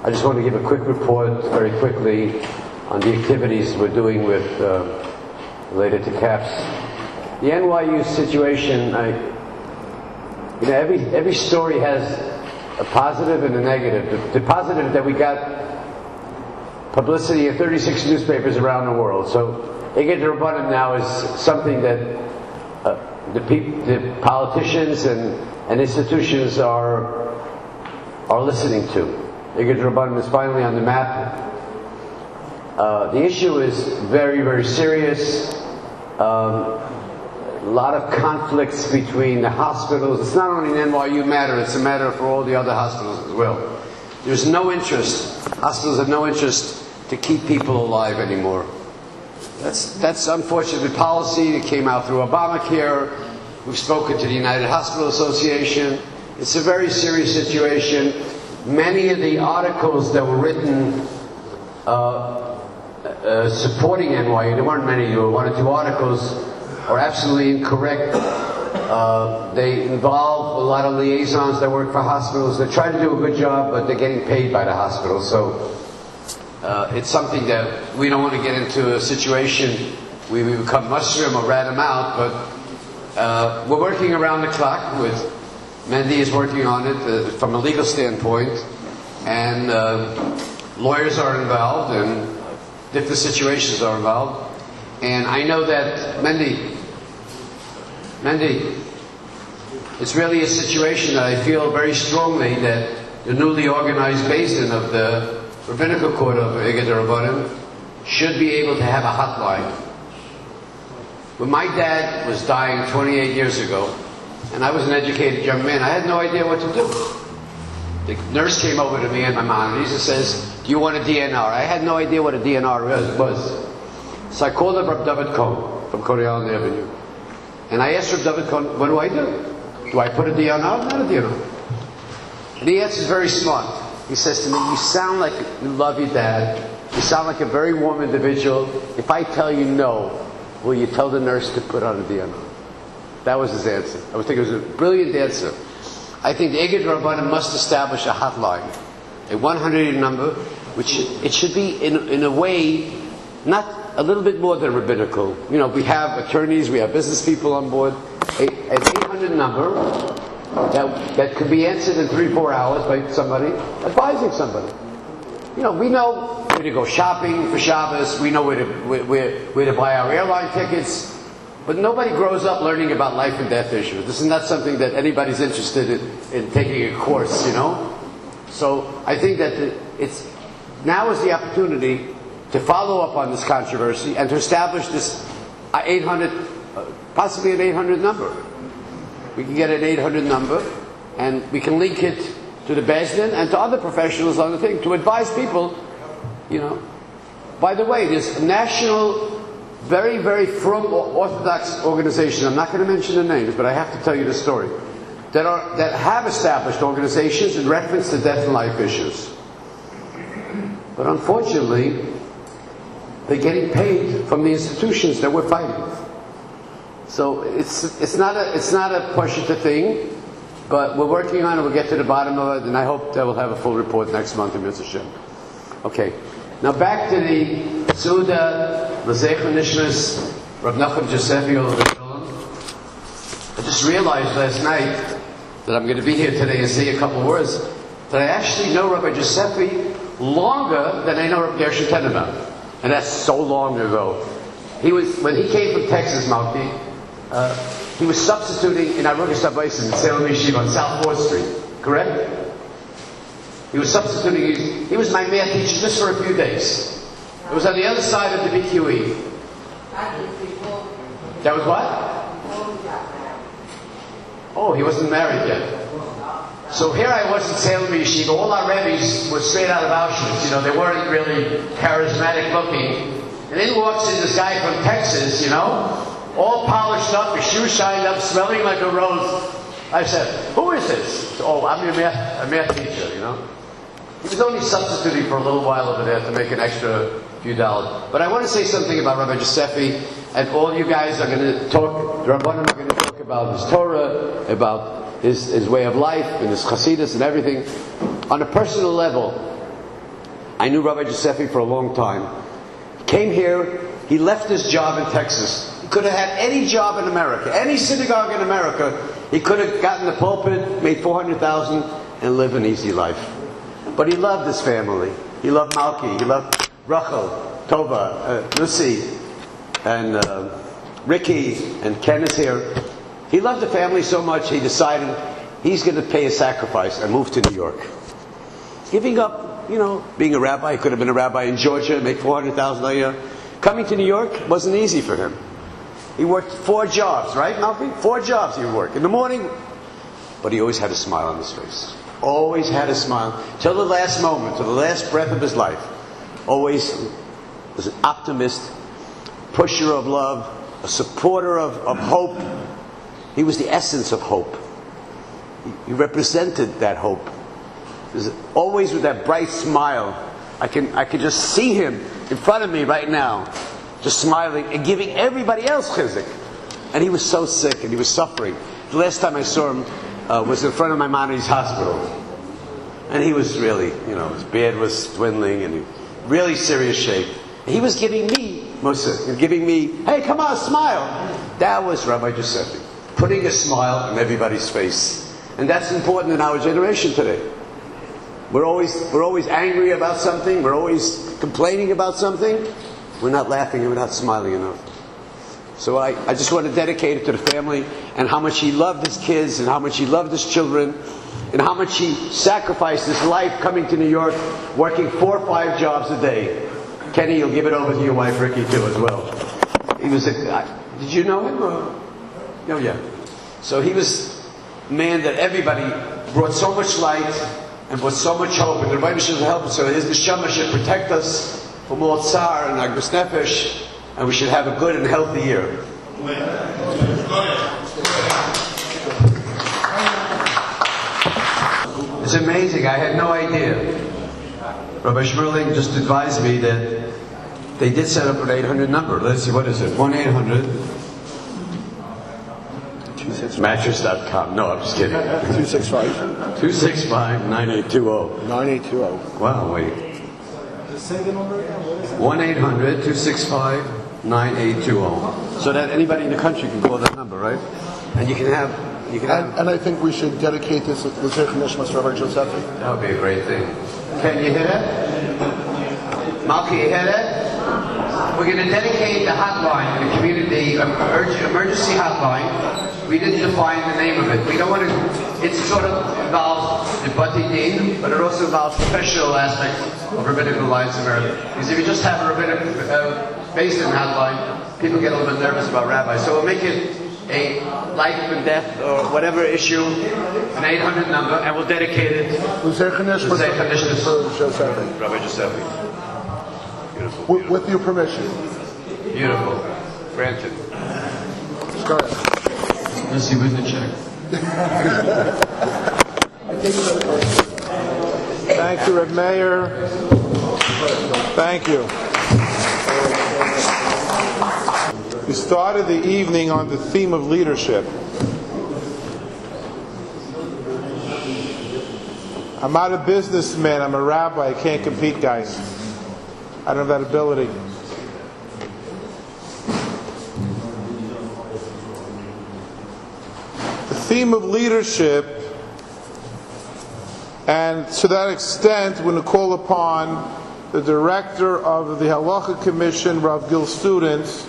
I just want to give a quick report very quickly on the activities we're doing with related to CAPS. The NYU situation, every story has a positive and a negative. The positive that we got publicity in 36 newspapers around the world. So Igud HaRabbonim now is something that the politicians and institutions are listening to. Igud HaRabbonim is finally on the map. The issue is very, very serious. A lot of conflicts between the hospitals. It's not only an NYU matter, it's a matter for all the other hospitals as well. There's no interest, hospitals have no interest to keep people alive anymore. That's unfortunately policy that came out through Obamacare. We've spoken to the United Hospital Association. It's a very serious situation. Many of the articles that were written supporting NYU, there weren't many, there were one or two articles, are absolutely incorrect. They involve a lot of liaisons that work for hospitals. They try to do a good job, but they're getting paid by the hospital. So it's something that we don't want to get into a situation where we become mushroom or rat them out, but we're working around the clock with Mendy is working on it from a legal standpoint, and lawyers are involved and different situations are involved. And I know that Mendy, it's really a situation that I feel very strongly that the newly organized Beis Din of the Rabbinical Court of Igud HaRabbonim should be able to have a hotline. When my dad was dying 28 years ago, and I was an educated young man, I had no idea what to do. The nurse came over to me and my mom, and he says, "Do you want a DNR?" I had no idea what a DNR was. So I called up Rav David Cohn from Corey Island Avenue. And I asked Rav David Cohn, what do I do? Do I put a DNR? Not a DNR. And he answers very smart. He says to me, "You sound like you love your dad. You sound like a very warm individual. If I tell you no, will you tell the nurse to put on a DNR?" That was his answer. I think it was a brilliant answer. I think the Igud HaRabbonim must establish a hotline, a 100 number, which it should be in a way, not a little bit more than rabbinical. You know, we have attorneys, we have business people on board. An 800 number that could be answered in 3-4 hours by somebody advising somebody. You know, we know where to go shopping for Shabbos. We know where to buy our airline tickets. But nobody grows up learning about life and death issues. This is not something that anybody's interested in taking a course, you know? So I think that now is the opportunity to follow up on this controversy and to establish this 800, possibly an 800 number. We can get an 800 number, and we can link it to the Beis Din and to other professionals on the thing to advise people, you know. By the way, there's a national, very, very frum Orthodox organization. I'm not going to mention the names, but I have to tell you the story. That have established organizations in reference to death and life issues. But unfortunately, they're getting paid from the institutions that we're fighting. So it's not a Pashut thing, but we're working on it. We'll get to the bottom of it, and I hope that we'll have a full report next month in Mitzvah Shem. Okay, now back to the Suda L'Zeichon Nishmas Rav Nachum Josephy. I just realized last night that I'm going to be here today and say a couple words that I actually know Rabbi Josephy longer than I know Rabbi Gershon Tenenbaum. And that's so long ago. When he came from Texas, Malki, he was substituting in Arugas Abayis in Salem Yeshiva on South 4th Street, correct? He was substituting, he was my math teacher just for a few days. It was on the other side of the BQE. That was what? Oh, he wasn't married yet. So here I was in Salem Yeshiva. All our Rebbe's were straight out of Auschwitz. You know, they weren't really charismatic looking. And in walks in this guy from Texas, you know, all polished up, his shoes shined up, smelling like a rose. I said, "Who is this?" "Oh, I'm a math teacher, you know." He was only substituting for a little while over there to make an extra few dollars. But I want to say something about Rabbi Josephy, and all you guys are going to talk, the Rabbanim are going to talk about his Torah, about his way of life, and his Hasidus and everything. On a personal level, I knew Rabbi Josephy for a long time. He came here, he left his job in Texas. He could have had any job in America, any synagogue in America. He could have gotten the pulpit, made $400,000, and lived an easy life. But he loved his family. He loved Malki. He loved Rachel, Tova, Lucy, and Ricky, and Ken is here. He loved the family so much, he decided he's going to pay a sacrifice and move to New York. Giving up, you know, being a rabbi. He could have been a rabbi in Georgia, make $400,000 a year. Coming to New York wasn't easy for him. He worked 4 jobs, right, Malki? 4 jobs he would work. In the morning, but he always had a smile on his face. Always had a smile. Till the last moment, till the last breath of his life. Always was an optimist, pusher of love, a supporter of hope. He was the essence of hope. He represented that hope. Always with that bright smile. I can just see him in front of me right now, just smiling and giving everybody else chizik. And he was so sick and he was suffering. The last time I saw him was in front of my Maimonides hospital. And he was really, you know, his beard was dwindling and he was really serious shape. And he was giving me, hey, come on, smile. That was Rabbi Josephy. Putting a smile on everybody's face. And that's important in our generation today. We're always angry about something. We're always complaining about something. We're not laughing and we're not smiling enough. So I just want to dedicate it to the family and how much he loved his kids and how much he loved his children and how much he sacrificed his life coming to New York, working 4 or 5 jobs a day. Kenny, you'll give it over to your wife Ricky too as well. He was did you know him? Oh yeah. So he was a man that everybody brought so much light and brought so much hope, and the Rebbeinu should help us. So his neshama should protect us from all tsar and agus nefesh, and we should have a good and healthy year. It's amazing. I had no idea. Rabbi Shmerling just advised me that they did set up an 800 number. Let's see, what is it? 1-800 mattress.com. No, I'm just kidding. 265-9820. 9820. Wow, wait. Say the number again. What is it? 1-800-265-9820. So that anybody in the country can call that number, right? And you can have. And I think we should dedicate this to the Zechon Nishmas Rabbi Josephy. That would be a great thing. Can you hear that? Malki, you hear that? we're going to dedicate the hotline, the community emergency hotline. We didn't define the name of it. We don't want to. It sort of involves the Bati Din, but it also involves professional aspects of Rabbinical Alliance of America. Because if you just have a rabbinic based in hotline, people get a little bit nervous about rabbis. So we'll make it a life and death or whatever issue, an 800 number, and we'll dedicate it to Rabbi Josephy. Beautiful. With your permission. Beautiful. Granted. Go ahead. Let's see with the check. Thank you, Reb Meir. Thank you. We started the evening on the theme of leadership. I'm not a businessman, I'm a rabbi, I can't compete, guys. I don't have that ability. The theme of leadership, and to that extent, we're going to call upon the director of the Halacha Commission, Rav Gil Students,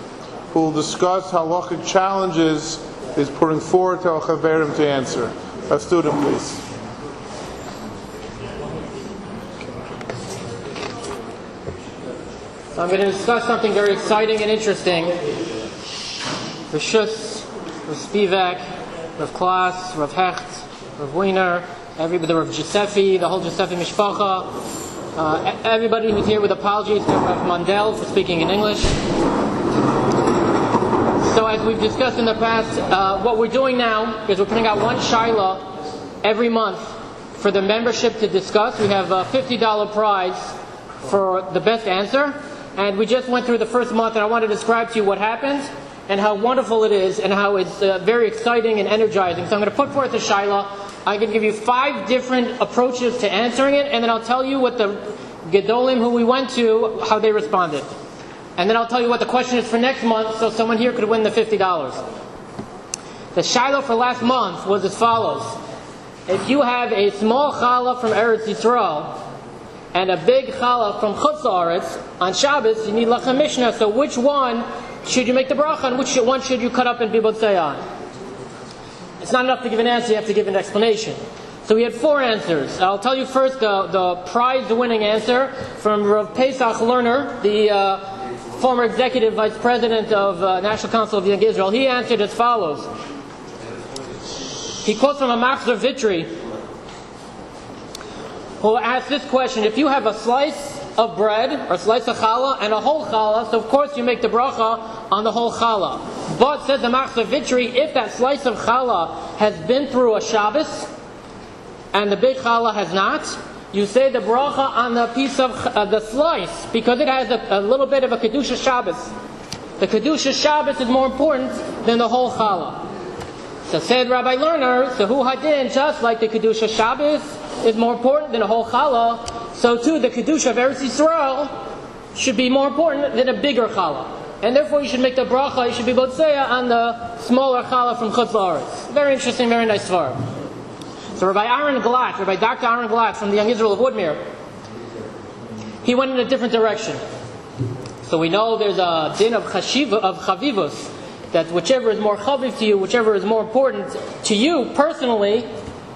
who will discuss halachic challenges is putting forward to our chaverim to answer. A student, please. So I'm going to discuss something very exciting and interesting. Rav Shus, Rav Spivak, Rav Klaas, Rav Hecht, Rav Wiener, everybody, Rav Josephy, the whole Josephy Mishpacha, everybody who's here with apologies to Rav Mandel for speaking in English. So as we've discussed in the past, what we're doing now is we're putting out one shaila every month for the membership to discuss. We have a $50 prize for the best answer. And we just went through the first month, and I want to describe to you what happened and how wonderful it is and how it's very exciting and energizing. So I'm going to put forth a shaila. I'm going to give you 5 different approaches to answering it, and then I'll tell you what the Gedolim who we went to, how they responded. And then I'll tell you what the question is for next month, so someone here could win the $50. The shaila for last month was as follows. If you have a small challah from Eretz Yisrael and a big challah from Chutz La'aretz, on Shabbos you need Lachem Mishnah, so which one should you make the bracha and which one should you cut up and be botzei on? It's not enough to give an answer, you have to give an explanation. So we had 4 answers. I'll tell you first the prize-winning answer from Rav Pesach Lerner, the former executive vice president of National Council of Young Israel. He answered as follows. He quotes from a Machzor Vitri, who asked this question: if you have a slice of bread or a slice of challah and a whole challah, so of course you make the bracha on the whole challah. But says the Machzor Vitri, if that slice of challah has been through a Shabbos and the big challah has not, you say the bracha on the piece of the slice, because it has a little bit of a Kedusha Shabbos. The Kedusha Shabbos is more important than the whole challah. So said Rabbi Lerner, so hu hadin, just like the Kedusha Shabbos is more important than a whole challah, so too the Kedusha of Eretz Yisrael should be more important than a bigger challah. And therefore you should make the bracha, you should be botzeya on the smaller challah from Chutz La'aretz. Very interesting, very nice svar. So Rabbi Dr. Aaron Glatt from the Young Israel of Woodmere, he went in a different direction. So we know there's a din of chavivus, that whichever is more chaviv to you, whichever is more important to you personally,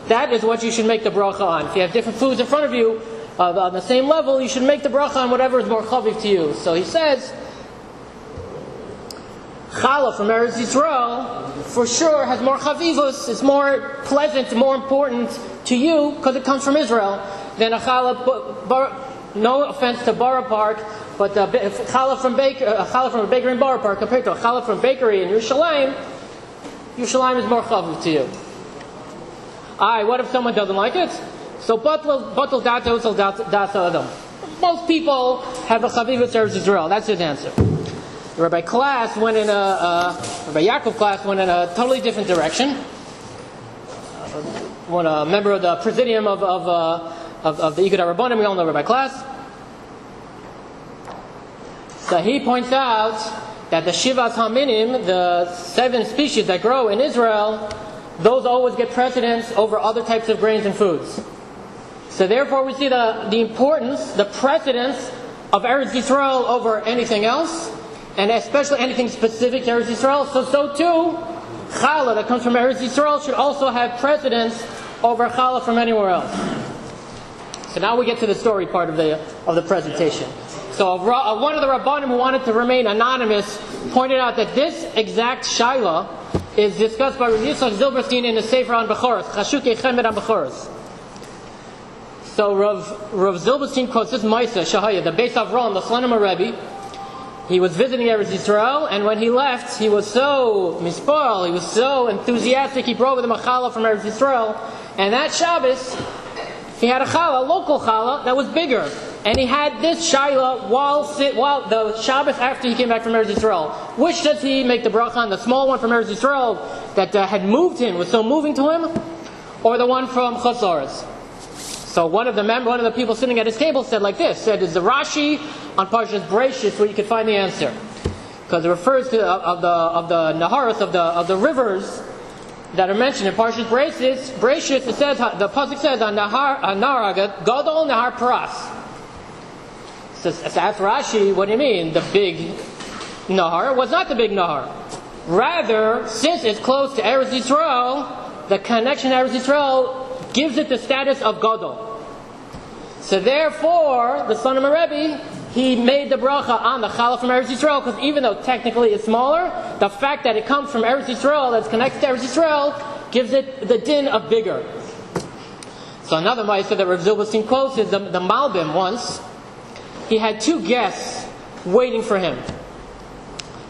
that is what you should make the bracha on. If you have different foods in front of you on the same level, you should make the bracha on whatever is more chaviv to you. So he says, challah from Eretz Yisrael for sure has more chavivus, it's more pleasant, more important to you because it comes from Israel than a challah. No offense to Borough Park, but challah from a bakery in Borough Park compared to a challah from a bakery in Yerushalayim is more chaviv to you. What if someone doesn't like it? So batul data utzal dasa adam. Most people have a chavivus Eretz Yisrael. That's his answer. Rabbi Yaakov Klaas went in a totally different direction. One a member of the presidium of the Igud HaRabbonim, we all know Rabbi Klaas. So he points out that the Shivas Haminim, the 7 species that grow in Israel, those always get precedence over other types of grains and foods. So therefore we see the importance, the precedence of Eretz Yisrael over anything else. and especially anything specific to Eretz Yisrael, so too, challah that comes from Eretz Yisrael should also have precedence over challah from anywhere else. So now we get to the story part of the presentation. So one of the Rabbanim who wanted to remain anonymous pointed out that this exact shaila is discussed by Rav Yitzchak Zilberstein in the Sefer on Bechoros, Chashukei Chemed on Bechoros. So Rav Zilberstein quotes this Maisa Shahaya, the Beis Avram, the Slonim Rebbe. He was visiting Eretz Yisrael, and when he left, he was so mispal, he was so enthusiastic, he brought with him a challah from Eretz Yisrael, and that Shabbos, he had a challah, a local challah, that was bigger. And he had this shaila while the Shabbos after he came back from Eretz Yisrael. Which does he make the bracha on? The small one from Eretz Yisrael that had moved him, was so moving to him? Or the one from Chutz La'aretz? So one of the people sitting at his table said like this, said, is the Rashi on Parshas Bereishis where you can find the answer. Because it refers to of the Naharos, of the rivers that are mentioned in Parshas Bereishis. It says, the pasuk says, on Nahar Gadol Nahar Paras. So ask Rashi, what do you mean, the big Nahar? It was not the big Nahar. Rather, since it's close to Eretz Yisrael, the connection to Eretz Yisrael gives it the status of Gadol. So therefore, the son of a Rebbe, he made the bracha on the challah from Eretz Yisrael, because even though technically it's smaller, the fact that it comes from Eretz Yisrael, that's connected to Eretz Yisrael, gives it the din of bigger. So another ma'aseh that Rav Zilberstein quotes is the Malbim once. He had two guests waiting for him.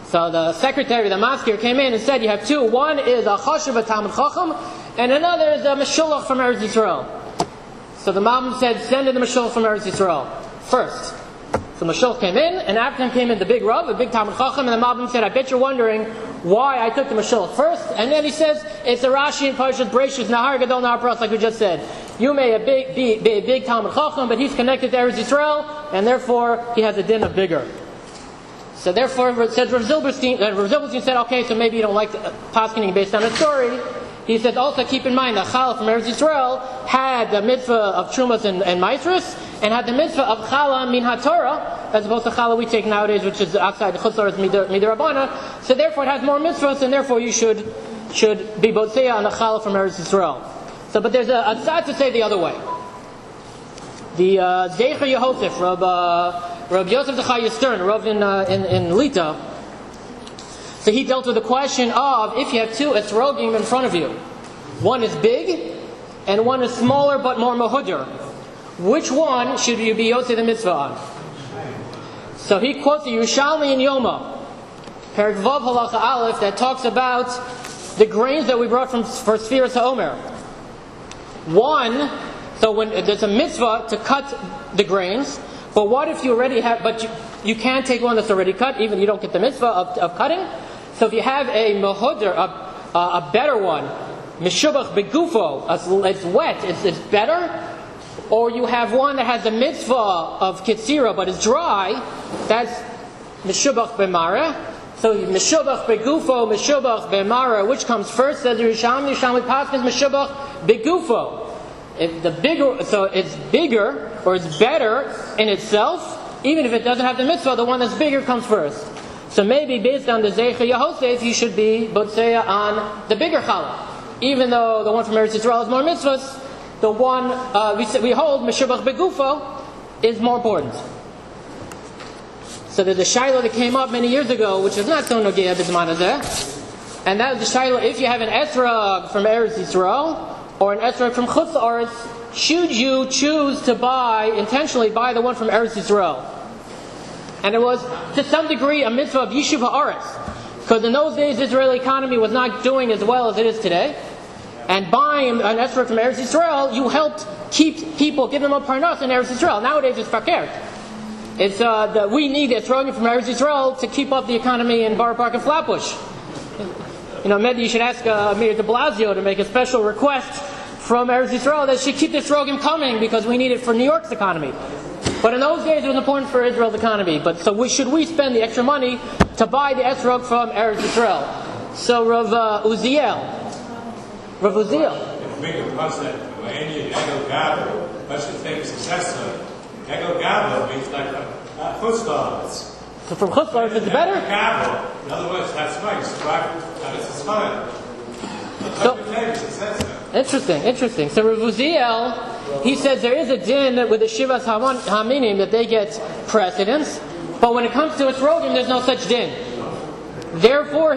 So the secretary, the maskir, came in and said, you have two. One is a chashuv, a Talmud Chacham, and another is a Meshulach from Eretz Yisrael. So the Malbim said, send in the Meshulach from Eretz Yisrael first. So Meshulach came in, and after him came in the big Rav, the big Talmud Chacham, and the Malbim said, I bet you're wondering why I took the Meshulach first. And then he says, it's a Rashi in Parshas Bereishis, Nahar Gadol Nahar Paras, like we just said. You may be a big Talmud Chacham, but he's connected to Eretz Yisrael, and therefore he has a din of bigger. So therefore, said Rav Zilberstein said, okay, so maybe you don't like paskening based on the story. He said, also keep in mind that challah from Eretz Yisrael had the mitzvah of Trumas and Maitris, and had the mitzvah of challah min haTorah, as opposed to challah we take nowadays, which is outside the Chutz La'aretz midrabana. So therefore it has more mitzvahs, and therefore you should be botzeya on the challah from Eretz Yisrael. So, but there's a side to say the other way. The Zecher Yehosef, Rav Yosef Zechariah Stern, Rav in Lita, so he dealt with the question of if you have two esrogim in front of you, one is big and one is smaller but more mahudr, which one should you be yosef the mitzvah on? So he quotes the Yerushalmi in Yoma, Perek Vav Halacha Aleph, that talks about the grains that we brought for Sfiras HaOmer. One, so when there's a mitzvah to cut the grains, but what if you already have, but you can't take one that's already cut, even you don't get the mitzvah of cutting. So if you have a mahudr, a better one, meshubach begufo, it's wet, it's better, or you have one that has the mitzvah of kitzira but is dry, that's meshubach b'mara. So meshubach begufo, meshubach b'mara, which comes first? Says Yerushalmi Pasuk is meshubach begufo. If the bigger, so it's bigger or it's better in itself, even if it doesn't have the mitzvah, the one that's bigger comes first. So maybe based on the Zecher Yehosef, you should be botzeya on the bigger challah, even though the one from Eretz Yisrael is more mitzvahs. The one we hold meshubach begufo is more important. So there's a shaila that came up many years ago, which is not so nogea b'zman hazeh, and that was the shaila: if you have an esrog from Eretz Yisrael or an esrog from Chutz La'aretz, should you choose to intentionally buy the one from Eretz Yisrael? And it was, to some degree, a mitzvah of Yishuv Ha'aretz, because in those days the Israeli economy was not doing as well as it is today. And buying an esrog from Eretz Yisrael, you helped keep people, give them a parnas in Eretz Yisrael. Nowadays it's fakert. It's we need esrogim from Eretz Yisrael to keep up the economy in Borough Park and Flatbush. Maybe you should ask Mayor de Blasio to make a special request from Eretz Yisrael that she keep this esrogim coming, because we need it for New York's economy. But in those days it was important for Israel's economy. But so should we spend the extra money to buy the esrog from Eretz Yisrael? So Rav Uziel. If we could pass that to any Egel Gabel, that's the famous successor. Egel Gabel means like Chutz La'aretz. So from Chutz La'aretz it's better? In other words, that's right. You survive and it's a smile. Interesting. So Rav Uziel, he says there is a din with the Shivas Haminim that they get precedence, but when it comes to its Rogim, there's no such din. Therefore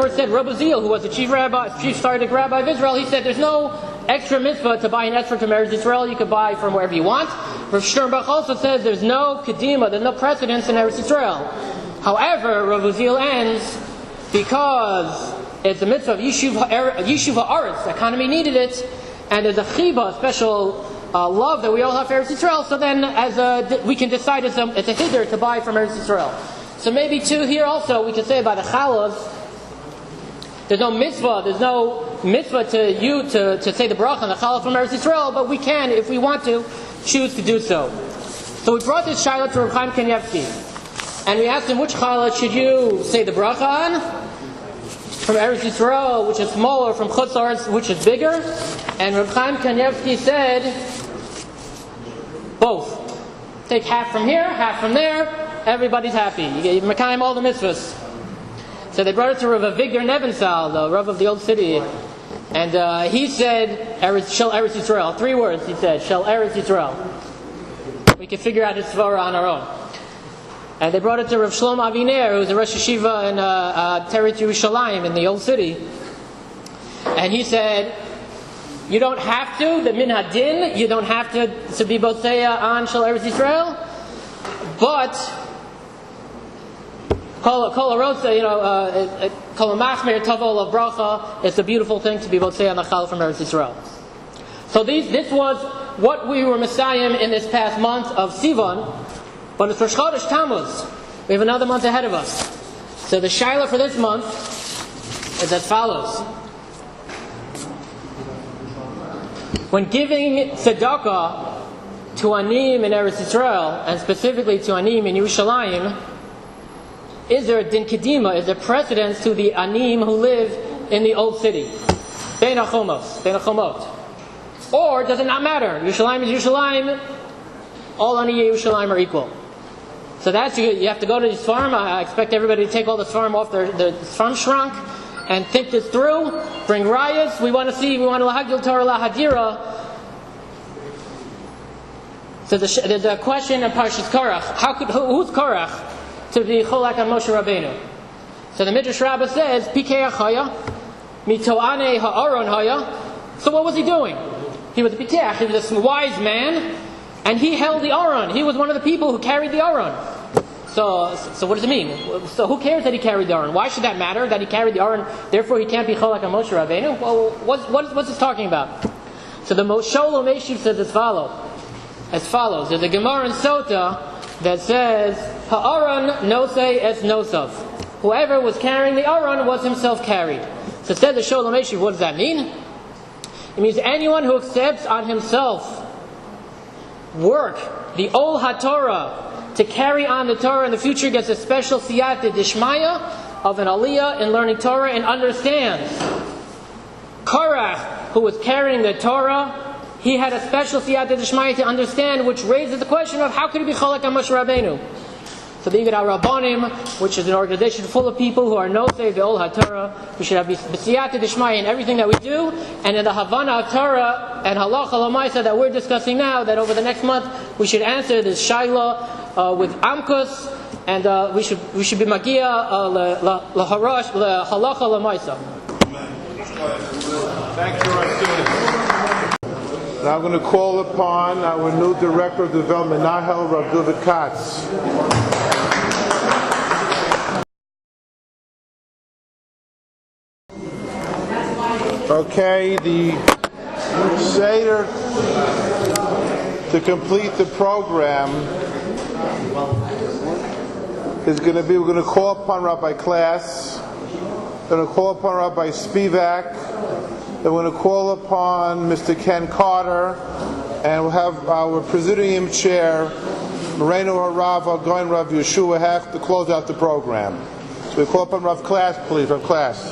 said Rav Uziel, who was the chief Sardic rabbi of Israel, he said there's no extra mitzvah to buy an esrog from Eretz Yisrael. You can buy from wherever you want. Rav Sternbach also says there's no kedima, there's no precedence in Eretz Yisrael. However, Rav Uziel ends because it's a mitzvah of Yishuv Ha'aretz. The economy needed it, and there's a chiba, a special love that we all have for Eretz Yisrael. So then, we can decide it's a hiddur to buy from Eretz Yisrael. So maybe too here also we can say about the chalas, there's no mitzvah to you to say the bracha on the challah from Eretz Yisrael, but we can, if we want to, choose to do so. So we brought this shaila to Rav Chaim Kanievsky, and we asked him which challah should you say the bracha on? From Eretz Yisrael, which is smaller, from Chutz La'aretz, which is bigger? And Rav Chaim Kanievsky said, both. Take half from here, half from there, everybody's happy. You get Mekayim all the mitzvahs. So they brought it to Rav Avigdor Nebensal, the Rav of the old city, and he said, Shel Eretz Yisrael. 3 words he said, Shel Eretz Yisrael. We can figure out his svara on our own. And they brought it to Rav Shlomo Aviner, who's a Rosh Yeshiva in Teret Yerushalayim in the old city. And he said, you don't have to, the min hadin, you don't have to be boseya on Shel Eretz Yisrael, but Kol HaRosa, Kol HaMachmer Tavo of Bracha, it's a beautiful thing to be boseya on the challah from Eretz Yisrael. So this was what we were messiahing in this past month of Sivan. But it's Rosh Chodesh Tammuz. We have another month ahead of us. So the shaila for this month is as follows. When giving tzedakah to anim in Eretz Yisrael, and specifically to anim in Yerushalayim, is there a din kedima, is there precedence to the anim who live in the old city? Bein HaChomot. Or does it not matter? Yerushalayim is Yerushalayim, all aniyei Yerushalayim are equal. So that's, you have to go to the Sfarim. I expect everybody to take all the Sfarim off their Sfarim shrank and think this through. Bring rayas. We want to lahagil Torah lahadira. So there's a question in Parshas Korach. Who's Korach to be cholak on Moshe Rabbeinu? So the Midrash Rabbah says, Pikeach haya, mitoane ha'aron haya. So what was he doing? He was a Pikeach. He was a wise man. And he held the Aron. He was one of the people who carried the Aron. So what does it mean? So who cares that he carried the Aron? Why should that matter, that he carried the Aron, therefore he can't be cholak on Moshe Rabbeinu? Well, what's this talking about? So the Sholom Eshiv says as follows. There's a Gemara in Sota that says, Ha'aron nosei es nosav. Whoever was carrying the Aron was himself carried. So said the Sholom Eshiv, what does that mean? It means anyone who accepts on himself work, the Ol HaTorah, to carry on the Torah in the future, gets a special siyata dishmaya of an aliyah in learning Torah and understands. Korach, who was carrying the Torah, he had a special siyata dishmaya to understand, which raises the question of how could he be cholak on Moshe Rabbeinu? So the Igud HaRabbonim, which is an organization full of people who are nosei the Ol HaTorah, we should have b'siyata d'shmaya in everything that we do, and in the Havana of Torah and Halacha L'maisa that we're discussing now, that over the next month we should answer this shaila with Amkus, and we should be magia l'harash l'Halacha L'maisa. Thank you, our students. Now I'm going to call upon our new Director of Development, Nahel Rav David Katz. Okay, the Seder to complete the program is going to be, we're going to call upon Rabbi Klass, we're going to call upon Rabbi Spivak, then we're going to call upon Mr. Ken Carter, and we'll have our Presidium Chair, Moreno Harava, going Rav Yeshua Hecht to close out the program. So we call upon Rav Klass, please, Rav Klass.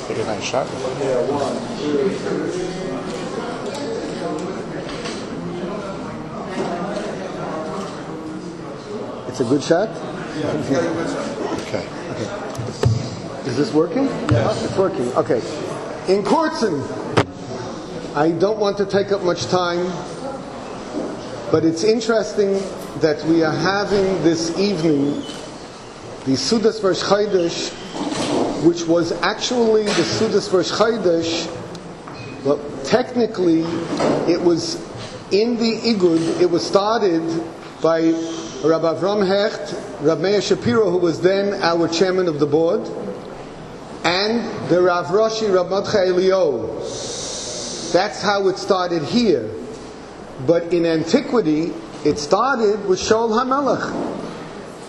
Take a nice shot. That's a good shot? Okay. Is this working? Yes. It's working. Okay. In Kortzen, I don't want to take up much time, but it's interesting that we are having this evening the Sudas Rosh Chodesh, which was actually the Sudas Rosh Chodesh. Well, technically, it was in the Igud. It was started by Rabbi Avram Hecht, Rabbi Meir Shapiro, who was then our chairman of the board, and the Rav Roshi, Rav Mordechai Eliyahu. That's how it started here. But in antiquity, it started with Shaul HaMelech.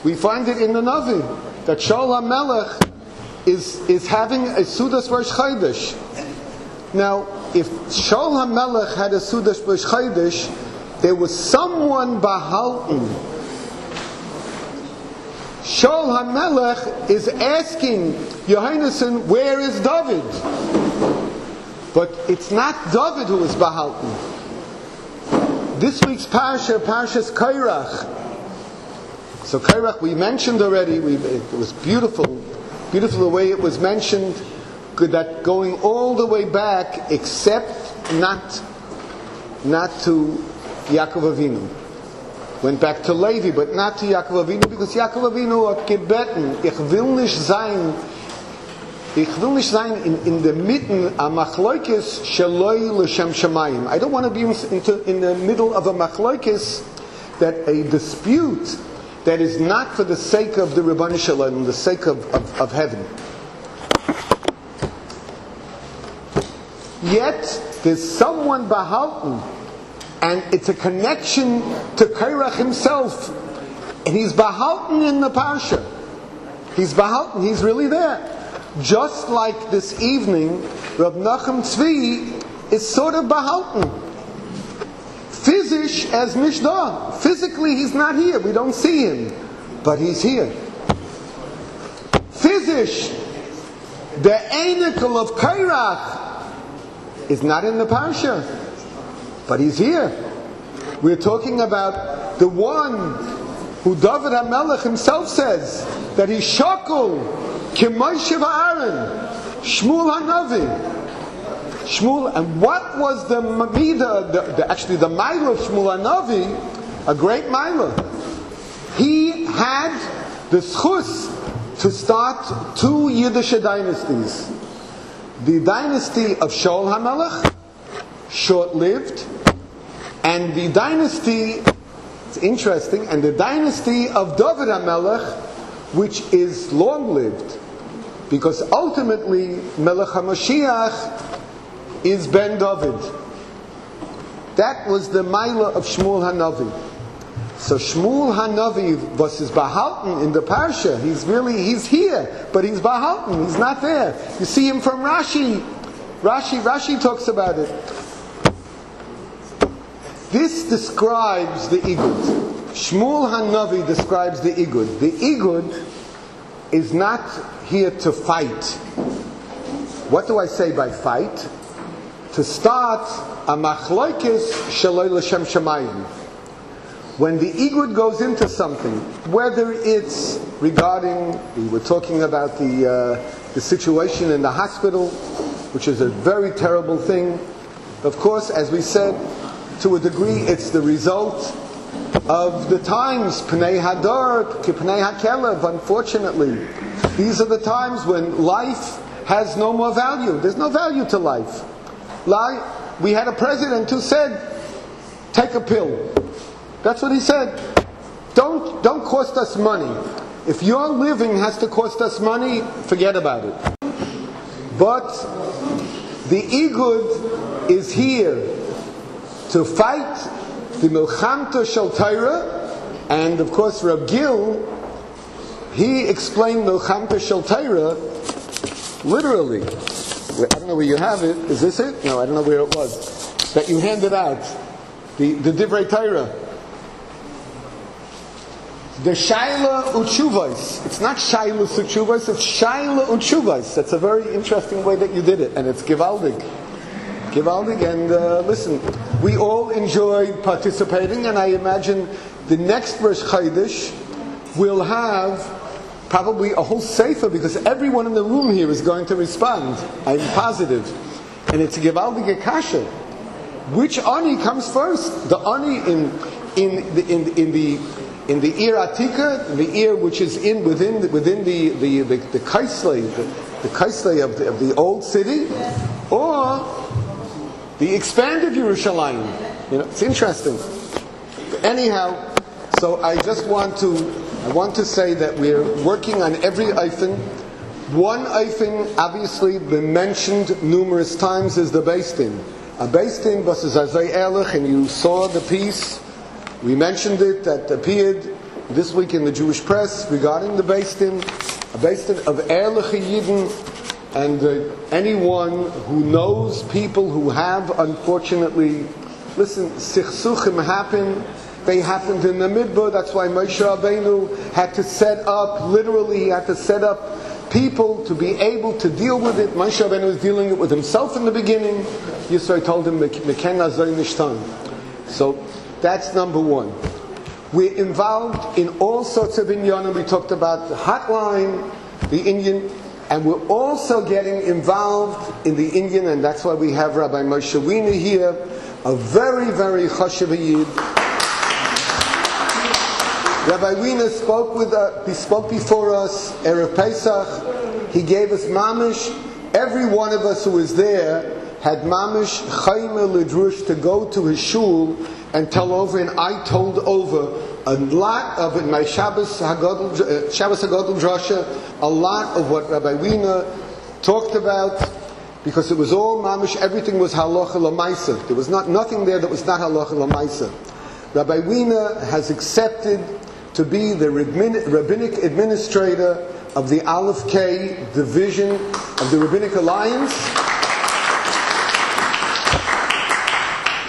We find it in the Navi that Shaul HaMelech is having a Sudas Rosh Chodesh. Now, if Shaul HaMelech had a Sudas Rosh Chodesh, there was someone Bahalton. Shaul HaMelech is asking Yohainason, where is David? But it's not David who is Bahalton. This week's Parshas Kairach. So Kairach we mentioned already. It was beautiful the way it was mentioned. That going all the way back, except not to Yaakov Avinu. Went back to Levi, but not to Yaakov Avinu, because Yaakov Avinu hat gebeten, ich will nicht sein in the mitten a machloikis shaloi l'shem shamayim. I don't want to be in the middle of a machloikis, that a dispute that is not for the sake of the Ribbon Shalom, the sake of heaven. Yet there's someone Bahalton, and it's a connection to Kairach himself, and he's Bahalton in the Parsha. He's Bahalton, he's really there. Just like this evening, Rav Nachum Tzvi is sort of Bahalton. Physisch as Mishdah. Physically he's not here, we don't see him, but he's here. Physisch, the Einikel of Kairach, is not in the Parsha, but he's here. We're talking about the one who David HaMelech himself says that he's Shakul, K'Moshe V'Aaron, Shmuel HaNavi. Shmuel, and what was the Midah, the Mila of Shmuel HaNavi? A great Mila. He had the schus to start two Yiddish dynasties. The dynasty of Shaul HaMelech, short-lived, and the dynasty, it's interesting, and the dynasty of David HaMelech, which is long-lived, because ultimately Melech HaMashiach is Ben David. That was the Mila of Shmuel HaNavi. So Shmuel HaNavi versus Bahalton in the Parsha, he's here, but he's Bahalton, he's not there. You see him from Rashi. Rashi talks about it. This describes the Igud. Shmuel HaNavi describes the Igud. The Igud is not here to fight. What do I say by fight? To start a machloikis shaloi l'shem shamayim. When the Igud goes into something, whether it's regarding, we were talking about the situation in the hospital, which is a very terrible thing. Of course, as we said, to a degree, it's the result of the times, Pnei Hadar, Pnei HaKelev, unfortunately. These are the times when life has no more value. There's no value to life. We had a president who said, take a pill. That's what he said. Don't cost us money. If your living has to cost us money, forget about it. But the Igud is here to fight the Milchamta Shel Torah, and of course Reb Gil, he explained Milchamta Shel Torah literally. I don't know where you have it. Is this it? No, I don't know where it was. That you handed out. The Divrei Torah. The Shaila Uchuvos. It's not Shaila Uchuvos, it's Shaila Uchuvos. That's a very interesting way that you did it, and it's Givaldig. And listen, we all enjoy participating, and I imagine the next Rosh Chodesh we'll have probably a whole sefer, because everyone in the room here is going to respond. I'm positive. And it's a gewaldige kasha. Which ani comes first? The ani in the Ir Atika, the Ir which is within the Kaisley of the old city, or the expanded Yerushalayim. It's interesting. Anyhow, so I want to say that we're working on every eifin. One eifin, obviously, been mentioned numerous times, is the Beis Din. A Beis Din versus Azay Ehrlich, and you saw the piece. We mentioned it that appeared this week in the Jewish press regarding the Beis Din, a Beis Din of Ehrlich Yidden, and anyone who knows people who have, unfortunately, listen, sichsuchim happen. They happened in the Midbar. That's why Moshe Rabbeinu had to set up, literally, he had to set up people to be able to deal with it. Moshe Rabbeinu was dealing it with himself in the beginning. Yisrael told him, so that's number one. We're involved in all sorts of inyanim. We talked about the hotline, the Indian, and we're also getting involved in the Indian, and that's why we have Rabbi Moshe Wiener here, a very, very chashuv yid. Rabbi Wiener spoke before us, Erev Pesach. He gave us mamish. Every one of us who was there had mamish chayme l'drush to go to his shul and tell over, and I told over a lot of in my Shabbos Hagadol Drasha, a lot of what Rabbi Wiener talked about, because it was all mamish. Everything was halacha l'maisa. There was nothing there that was not halacha l'maisa. Rabbi Wiener has accepted to be the rabbinic administrator of the Aleph K division of the Rabbinical Alliance.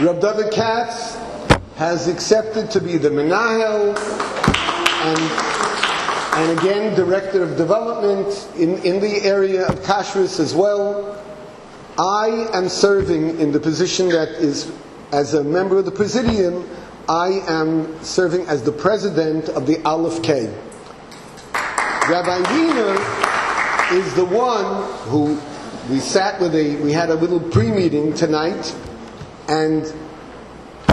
Rab David Katz has accepted to be the Menahel and again Director of Development in the area of Kashrus as well. I am serving in the position that is, as a member of the Presidium, I am serving as the president of the Aleph K. Rabbi Wiener is the one who we had a little pre-meeting tonight, and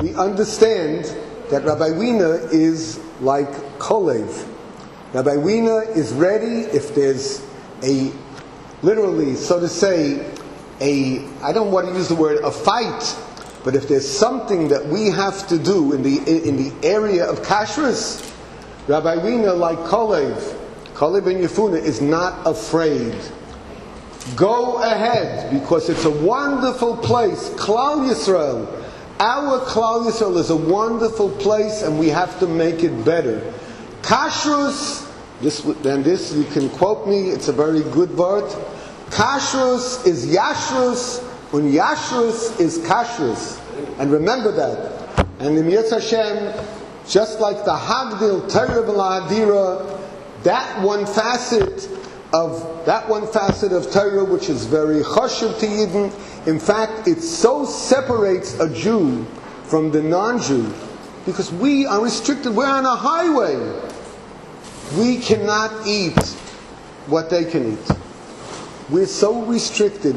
we understand that Rabbi Wiener is like Kolev. Rabbi Wiener is ready if there's literally, so to say, I don't want to use the word a fight, but if there's something that we have to do in the area of kashrus, Rabbi Wiener, like Kolev ben Yefuna, is not afraid. Go ahead, because it's a wonderful place. Klal Yisrael, our Klal Yisrael is a wonderful place, and we have to make it better. Kashrus, this you can quote me. It's a very good word. Kashrus is Yashrus, and Yashrus is Kashrus. And remember that. And in Yetz Hashem, just like the Hagdil, Torah v'Lahadira, that one facet of Torah, which is very chashuv to Yidden, in fact, it so separates a Jew from the non-Jew, because we are restricted. We're on a highway. We cannot eat what they can eat. We're so restricted.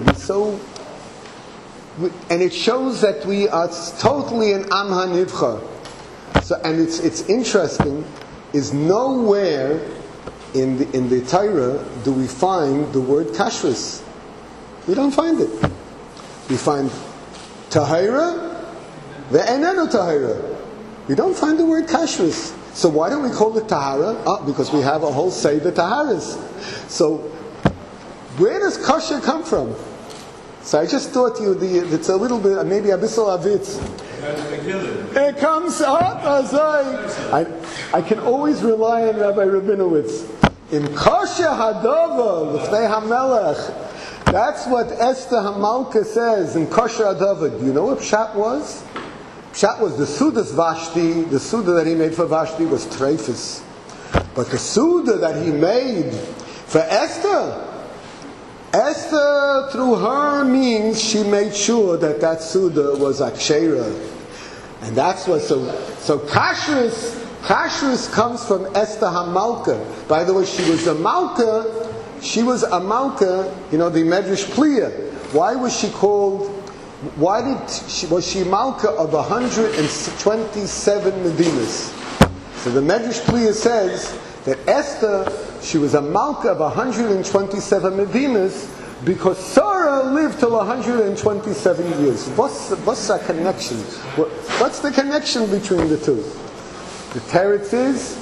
And it shows that we are totally an Am HaNivcha. So, and it's interesting, is nowhere in the Torah do we find the word kashrus. We don't find it. We find tahira, ve'enenu tahira. We don't find the word kashrus. So why don't we call it tahara? Because we have a whole seder taharas. So where does kosher come from? So I just thought it's a little bit, maybe a bissel avitz. It comes up as I can always rely on Rabbi Rabinowitz. In kosher hadava l'fnei hamelech. That's what Esther Hamalka says in kosher hadava. Do you know what Pshat was? Pshat was the Sudas Vashti. The Suda that he made for Vashti was treifus. But the Suda that he made for Esther, through her means, she made sure that Suda was Akshera. And that's what, so kashrus Kashrus comes from Esther HaMalka. By the way, she was a Malka, the Medrash Pliya. Why was she called, was she Malka of 127 Medinas? So the Medrash Pliya says that Esther, she was a Malka of 127 Medinas because Sarah lived till 127 years. What's the connection? What's the connection between the two? The teretz is,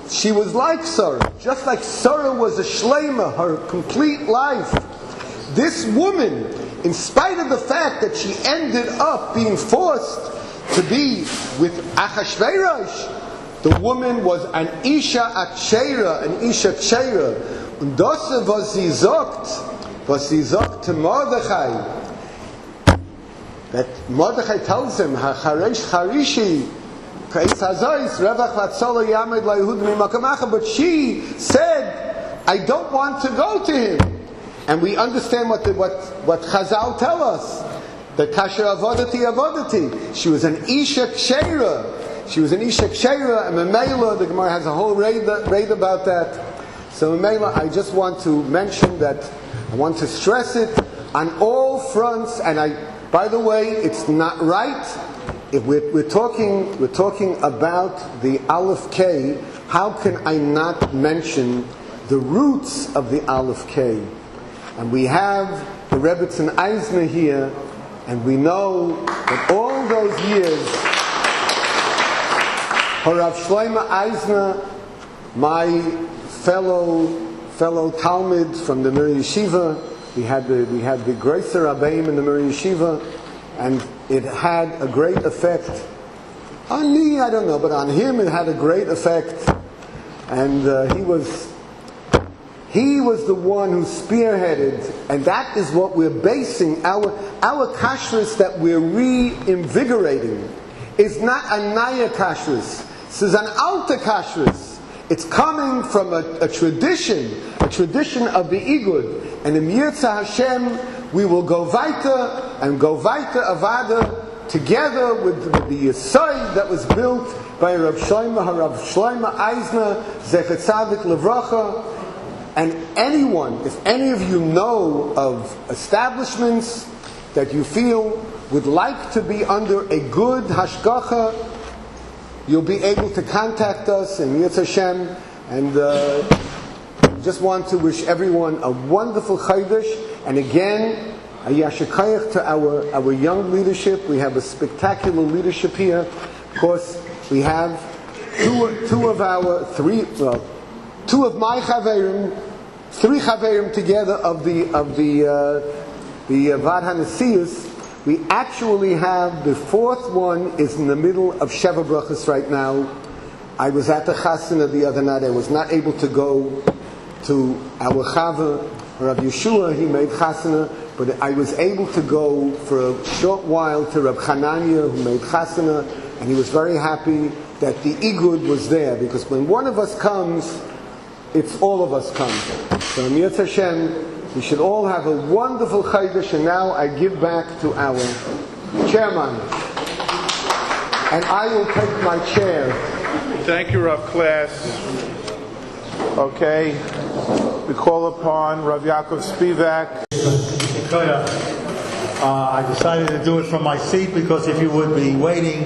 she was like Sarah. Just like Sarah was a shleima, her complete life. This woman, in spite of the fact that she ended up being forced to be with Achashverosh, the woman was an Isha Aksheira, Und das, was sie sagt to Mordechai, that Mordechai tells him, HaCharesh Charishi, but she said, I don't want to go to him. And we understand what Chazal tell us, that Kasher Avodati, she was an Isha Ksheira. She was an Isha Ksheira, and Memela, the Gemara has a whole raid about that. So Memela, I just want to mention that, I want to stress it on all fronts, and by the way, it's not right. If we're talking about the Aleph K, how can I not mention the roots of the Aleph K? And we have the Rebbetzin Eisner here, and we know that all those years, Rav Shlomo Eisner, my fellow Talmud from the Mir Yeshiva, we had the Grosser Rabbeim in the Mir Yeshiva, and it had a great effect on me. I don't know, but on him it had a great effect, and he was the one who spearheaded, and that is what we're basing our kashrus that we're reinvigorating. Is not a naya kashrus. This is an alta kashrus. It's coming from a tradition of the Igud, and in Yirtzeh Hashem we will go weiter avada together with the Yesod that was built by Rav Shlomo Eisner, Zecher Tzadik Levracha. And if any of you know of establishments that you feel would like to be under a good hashgacha, you'll be able to contact us in Yirtzeh Hashem, and just want to wish everyone a wonderful Chodesh, and again, a yashikayach to our young leadership. We have a spectacular leadership here. Of course, we have two of my chaverim, three chaverim together of the Vad HaNesius. We actually have the fourth one is in the middle of Sheva Brachas right now. I was at the Chasana the other night. I was not able to go to our Chava, Rav Yeshua. He made Chasana, but I was able to go for a short while to Rav Chananya, who made Chasana, and he was very happy that the Igud was there, because when one of us comes, it's all of us come. So in Yirtzeh Hashem, we should all have a wonderful Chodesh, and now I give back to our chairman. And I will take my chair. Thank you, Rav Class. Okay. We call upon Rav Yaakov Spivak. I decided to do it from my seat because if you would be waiting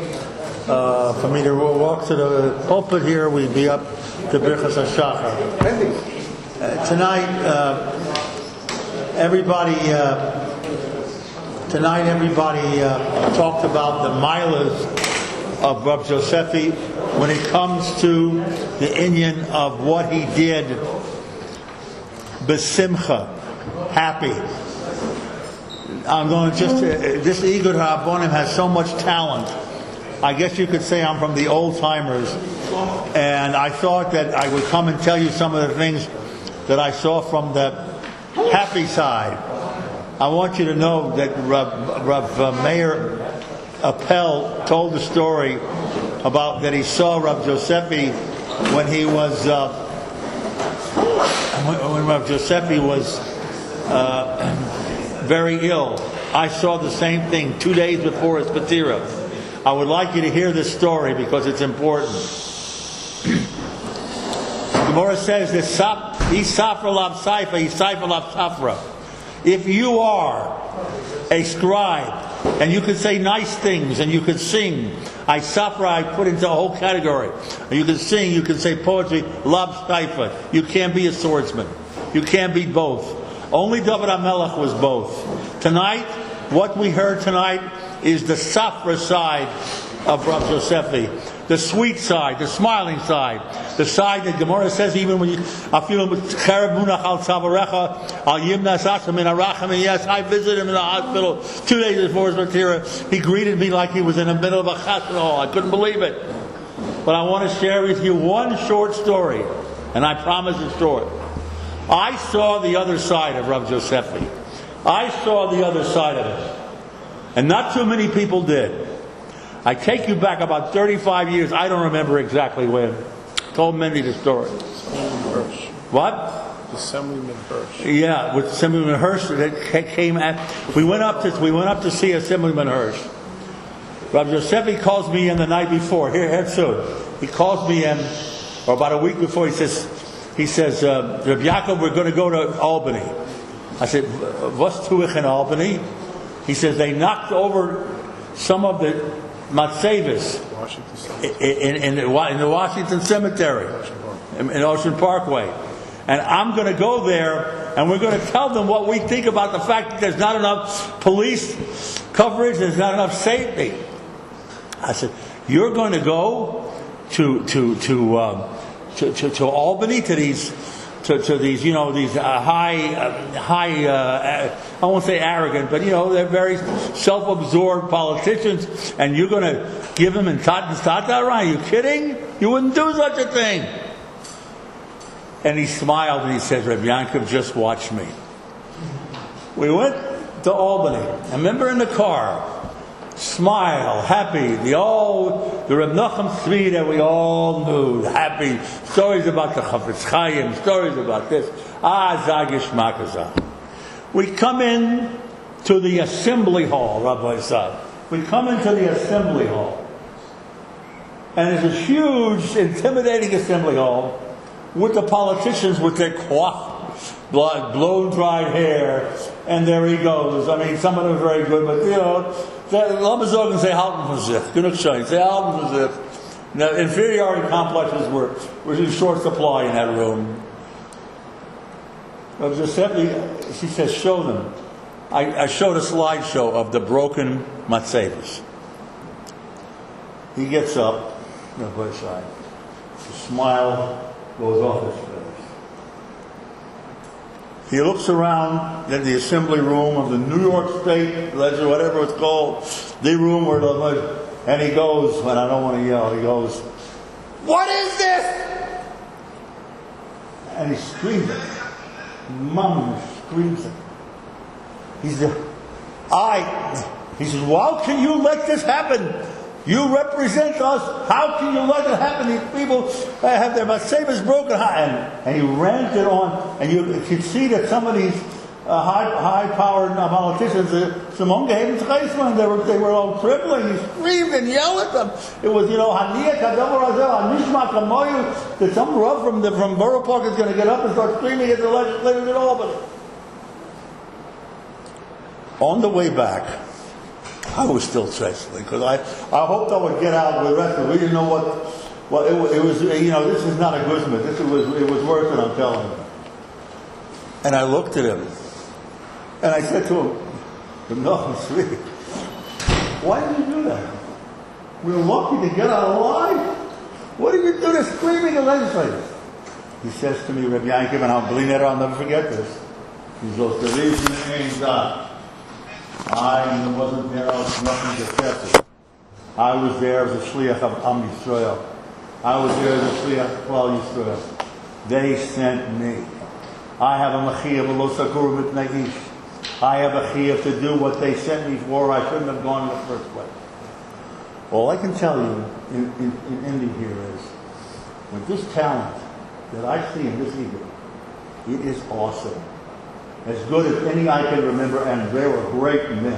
for me to walk to the pulpit here, we'd be up to Birchas HaShachar. Tonight, everybody talked about the milas of Rav Josephy when it comes to the inyan of what he did, besimcha, happy. I'm going to just, this Igud HaRabbonim has so much talent. I guess you could say I'm from the old timers, and I thought that I would come and tell you some of the things that I saw from the happy side. I want you to know that Rav Meir Appel told the story about that he saw Rav Josephy when he was when Rav Josephy was very ill. I saw the same thing 2 days before his patira. I would like you to hear this story because it's important. Gemara says that Safra Lav Saifa, Saifa Lav Safra. If you are a scribe and you could say nice things and you could sing, I put into a whole category. You can sing, you can say poetry, Lav Saifa. You can't be a swordsman. You can't be both. Only David HaMelech was both. Tonight, what we heard tonight is the Safra side of Rav Josephy. The sweet side, the smiling side, the side that Gemara says even when you, I feel yes, I visited him in the hospital 2 days before his matira. He greeted me like he was in the middle of a chasna. I couldn't believe it. But I want to share with you one short story, and I promise it's short. I saw the other side of Rav Josephy. I saw the other side of it. And not too many people did. I take you back about 35 years. I don't remember exactly when. Told Mindy the story. Hirsch. What? Assemblyman Hirsch. Yeah, with Assemblyman Hirsch that came at. We went up to see Assemblyman Hirsch. Rav Josephy calls me in the night before. Here soon. He calls me in, or about a week before. He says, Reb Yaakov, we're going to go to Albany. I said, what's to in Albany? He says they knocked over some of the Matzevis in the Washington Cemetery, in Ocean Parkway. And I'm going to go there and we're going to tell them what we think about the fact that there's not enough police coverage, there's not enough safety. I said, you're going to go to Albany, to these, these high, I won't say arrogant, but they're very self-absorbed politicians, and you're going to give them and start that right? Are you kidding? You wouldn't do such a thing. And he smiled and he said, Reb Yankov, just watch me. We went to Albany. I remember in the car, smile, happy, the Reb Nachum Josephy that we all knew, happy, stories about the Chafetz Chaim, stories about this. Zagish Makazah. We come in to the assembly hall, Rabbi Saad. We come into the assembly hall. And it's a huge, intimidating assembly hall with the politicians with their coif, blown dried hair, and there he goes. I mean, some of them are very good, but Lamazog say halten von sich, genug schein, say halten von sich. Now, inferiority complexes were in short supply in that room. Rav Josephy, she says, show them. I showed a slideshow of the broken matzevis. He gets up, Rabbi Shai. The smile goes off his face. He looks around at the assembly room of the New York State Legislature, whatever it's called, the room where and he goes, when I don't want to yell, he goes, what is this? And he screams it. Mom screams it. He says, how can you let this happen? You represent us. How can you let it happen? These people have their matzevas broken. And he ranted on, and you could see that some of these high-powered politicians, they were all trembling. He screamed and yelled at them. It was, that some rub from Borough Park is going to get up and start screaming at the legislators in Albany. On the way back, I was still trembling because I hoped I would get out with the rest of it. We didn't know what it was. This is not a guzman. It was worse than I'm telling you. And I looked at him, and I said to him, "No, sweet. Why did you do that? We were lucky to get out alive. What did you do to screaming at legislators?" He says to me, Reb Yankov, and I'll never forget this. He goes, "The reason ain't God. I wasn't there, I was nothing to test it. I was there as a shliach of Am Yisrael. I was there as a shliach of Klal Yisrael. They sent me. I have a mechiyah v'lo sakur mitnei ish. I have a chiyah to do what they sent me for. I shouldn't have gone in the first place." All I can tell you in Indy here is, with this talent that I see in this Igud, it is awesome. As good as any I can remember, and they were great men.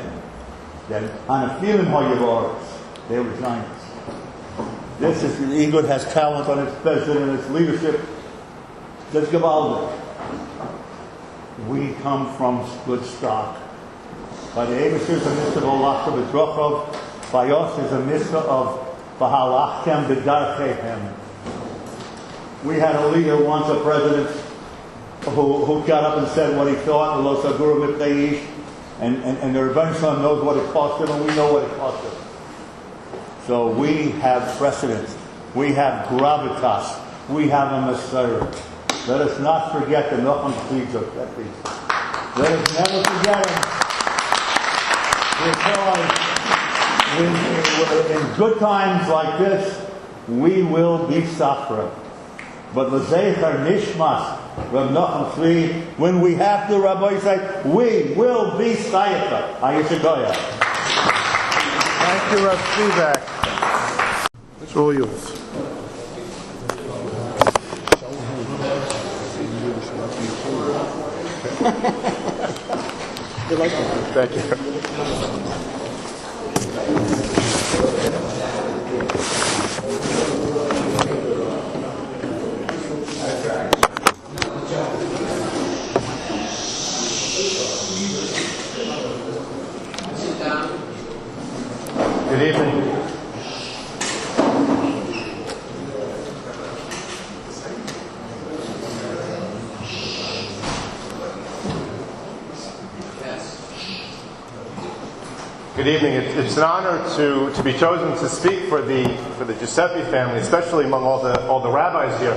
That on a feeling how you are, they were giants. This is the Igud has talent on its president and its leadership, Das gewaltig. We come from good stock. By the Amos is a mitzvah of Lachta B'Drochov. By us is a mitzvah of V'halachtem B'darcheihem. We had a leader once, a president, who got up and said what he thought, Lo Sagura Miteish, and the Rebbeinu Shalom knows what it cost him, and we know what it cost him. So we have precedence. We have gravitas. We have a Messiah. Let us not forget the Nachum Josephy. Let us never forget him. Because in good times like this, we will be suffering. But l'zeicher nishmas, Rav Nachum Josephy, when we have to, Rabbi say, we will be sayecha. Ayishagoya. Thank you, Rav Spivak. It's all yours. Thank you. Good evening. Good evening. It's an honor to be chosen to speak for the Josephy family, especially among all the rabbis here.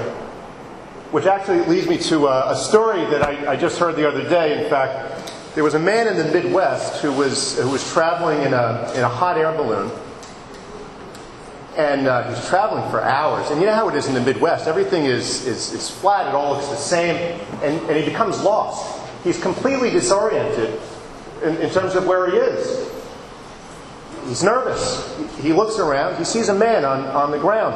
Which actually leads me to a story that I just heard the other day. In fact, there was a man in the Midwest who was traveling in a hot air balloon, and he was traveling for hours. And you know how it is in the Midwest; everything is flat; it all looks the same, and he becomes lost. He's completely disoriented in terms of where he is. He's nervous. He looks around. He sees a man on the ground,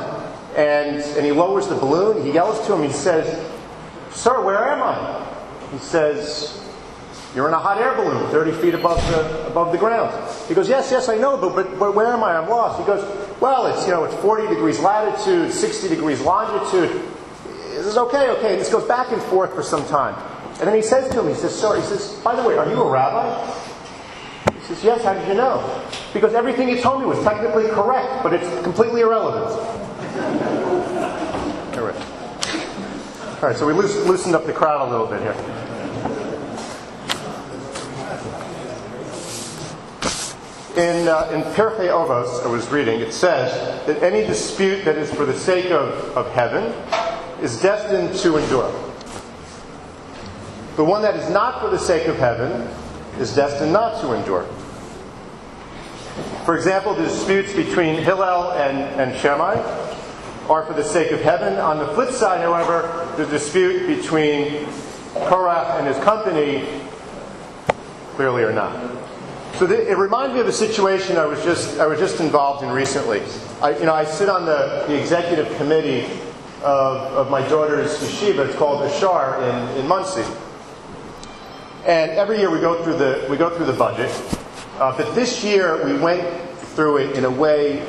and he lowers the balloon. He yells to him. He says, "Sir, where am I?" He says, "You're in a hot air balloon, 30 feet above the ground." He goes, "Yes, I know, but where am I? I'm lost." He goes, "Well, it's 40 degrees latitude, 60 degrees longitude." He says, "Okay." And this goes back and forth for some time, and then he says to him, "Sorry." He says, "By the way, are you a rabbi?" He says, "Yes. How did you know?" "Because everything you told me was technically correct, but it's completely irrelevant." All right. So we loosened up the crowd a little bit here. In Pirkei Avos, I was reading, it says that any dispute that is for the sake of heaven is destined to endure. The one that is not for the sake of heaven is destined not to endure. For example, the disputes between Hillel and Shammai are for the sake of heaven. On the flip side, however, the dispute between Korach and his company clearly are not. So it reminded me of a situation I was just involved in recently. I sit on the executive committee of my daughter's yeshiva. It's called Ashar in Muncie. And every year we go through the budget. But this year we went through it in a way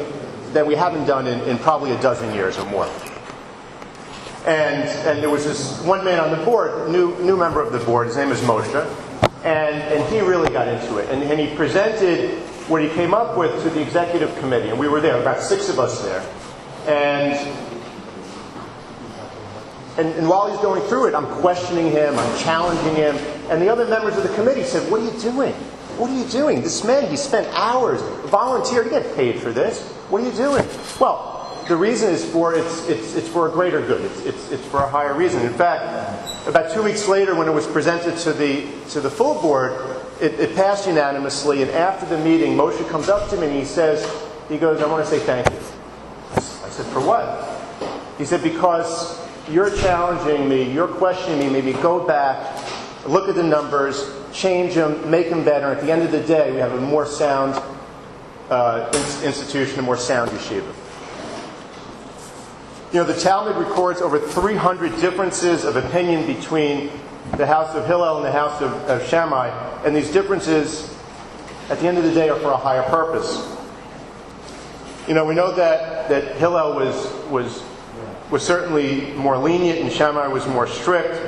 that we haven't done in probably a dozen years or more. And there was this one man on the board, new member of the board. His name is Moshe. And he really got into it. And he presented what he came up with to the executive committee. And we were there, about 6 of us there. And while he's going through it, I'm questioning him, I'm challenging him. And the other members of the committee said, "What are you doing? What are you doing? This man, he spent hours, volunteered, he get paid for this. What are you doing?" Well, the reason is it's for a greater good. It's for a higher reason. In fact, about 2 weeks later, when it was presented to the full board, it passed unanimously. And after the meeting, Moshe comes up to me and he goes, "I want to say thank you." I said, "For what?" He said, "Because you're challenging me, you're questioning me. Maybe go back, look at the numbers, change them, make them better. At the end of the day, we have a more sound institution, a more sound yeshiva." The Talmud records over 300 differences of opinion between the house of Hillel and the house of Shammai, and these differences, at the end of the day, are for a higher purpose. We know that Hillel was was certainly more lenient and Shammai was more strict.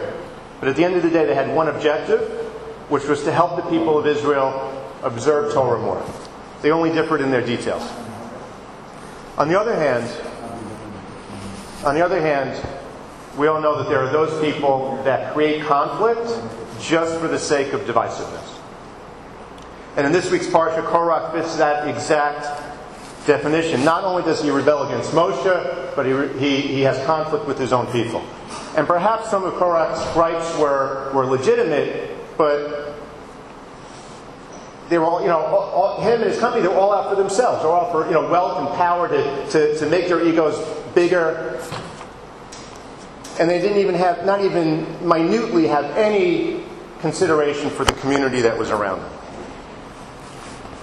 But at the end of the day, they had one objective, which was to help the people of Israel observe Torah more. They only differed in their details. On the other hand, we all know that there are those people that create conflict just for the sake of divisiveness. And in this week's Parsha, Korach fits that exact definition. Not only does he rebel against Moshe, but he has conflict with his own people. And perhaps some of Korach's gripes were legitimate, but they were all, him and his company, they were all out for themselves. They were all for wealth and power to make their egos bigger. And they didn't even have, not even minutely have any consideration for the community that was around them.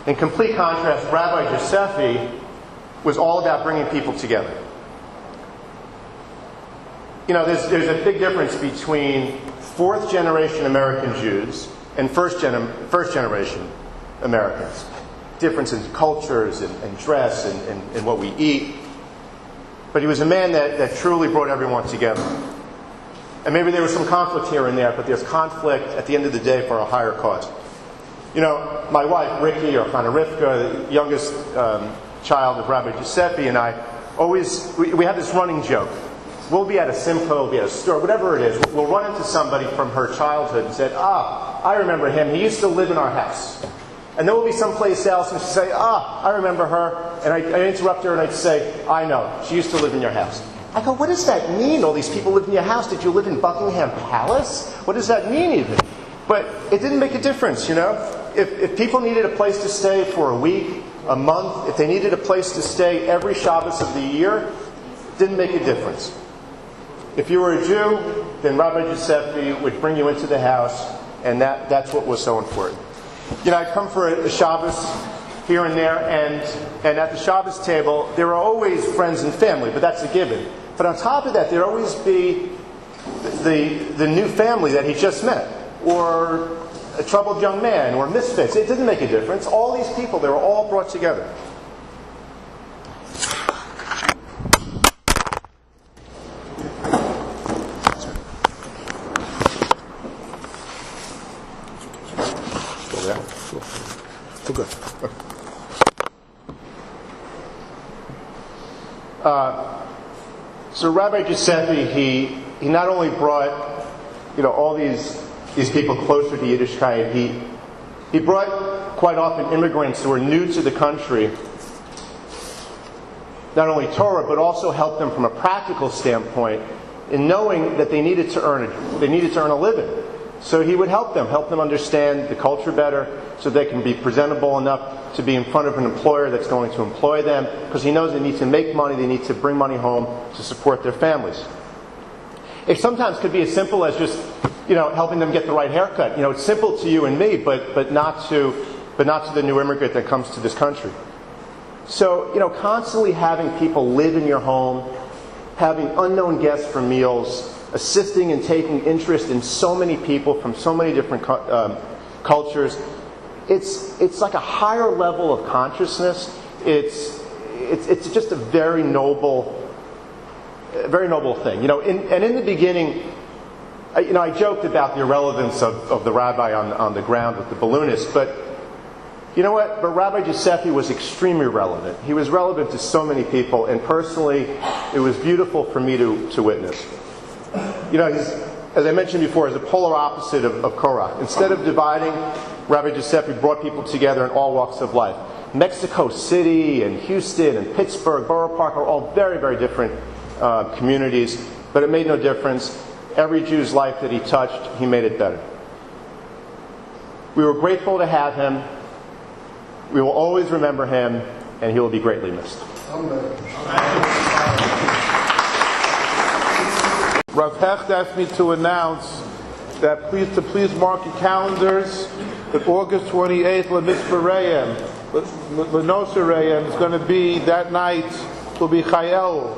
In complete contrast, Rabbi Josephy was all about bringing people together. There's a big difference between fourth generation American Jews and first generation Americans. Difference in cultures and dress and what we eat. But he was a man that truly brought everyone together. And maybe there was some conflict here and there, but there's conflict at the end of the day for a higher cause. My wife, Ricky, or Chana Rivka, the youngest child of Rabbi Josephy, and I, we have this running joke. We'll be at a simcha, we'll be at a store, whatever it is. We'll run into somebody from her childhood and say, I remember him. He used to live in our house. And then we'll be someplace else and she'll say, I remember her. And I interrupt her and I'd say, I know. She used to live in your house. I go, what does that mean? All these people live in your house. Did you live in Buckingham Palace? What does that mean even? But it didn't make a difference, If people needed a place to stay for a week, a month, if they needed a place to stay every Shabbos of the year, it didn't make a difference. If you were a Jew, then Rabbi Josephy would bring you into the house, and that's what was so important. I'd come for a Shabbos here and there, and at the Shabbos table, there are always friends and family, but that's a given. But on top of that, there'd always be the new family that he just met, or a troubled young man, or misfits. It didn't make a difference. All these people, they were all brought together. Good. So Rabbi Josephy, he not only brought all these people closer to Yiddishkeit, he brought quite often immigrants who were new to the country, not only Torah, but also helped them from a practical standpoint in knowing that they needed to earn a living. So he would help them understand the culture better, so they can be presentable enough to be in front of an employer that's going to employ them, because he knows they need to make money, they need to bring money home to support their families. It sometimes could be as simple as just, helping them get the right haircut. It's simple to you and me, but not to the new immigrant that comes to this country. So, constantly having people live in your home, having unknown guests for meals, assisting and taking interest in so many people from so many different cultures, it's like a higher level of consciousness. It's just a very noble thing. In the beginning, I joked about the irrelevance of the rabbi on the ground with the balloonist, but you know what? But Rabbi Josephy was extremely relevant. He was relevant to so many people, and personally, it was beautiful for me to witness. He's, as I mentioned before, is a polar opposite of Korach. Instead of dividing, Rabbi Josephy brought people together in all walks of life. Mexico City and Houston and Pittsburgh, Borough Park are all very, very different communities, but it made no difference. Every Jew's life that he touched, he made it better. We were grateful to have him. We will always remember him, and he will be greatly missed. Rav Hecht asked me to announce that please mark your calendars that August 28th, L'Mitzvah L'Noser Re'em, is going to be, that night will be Chayel,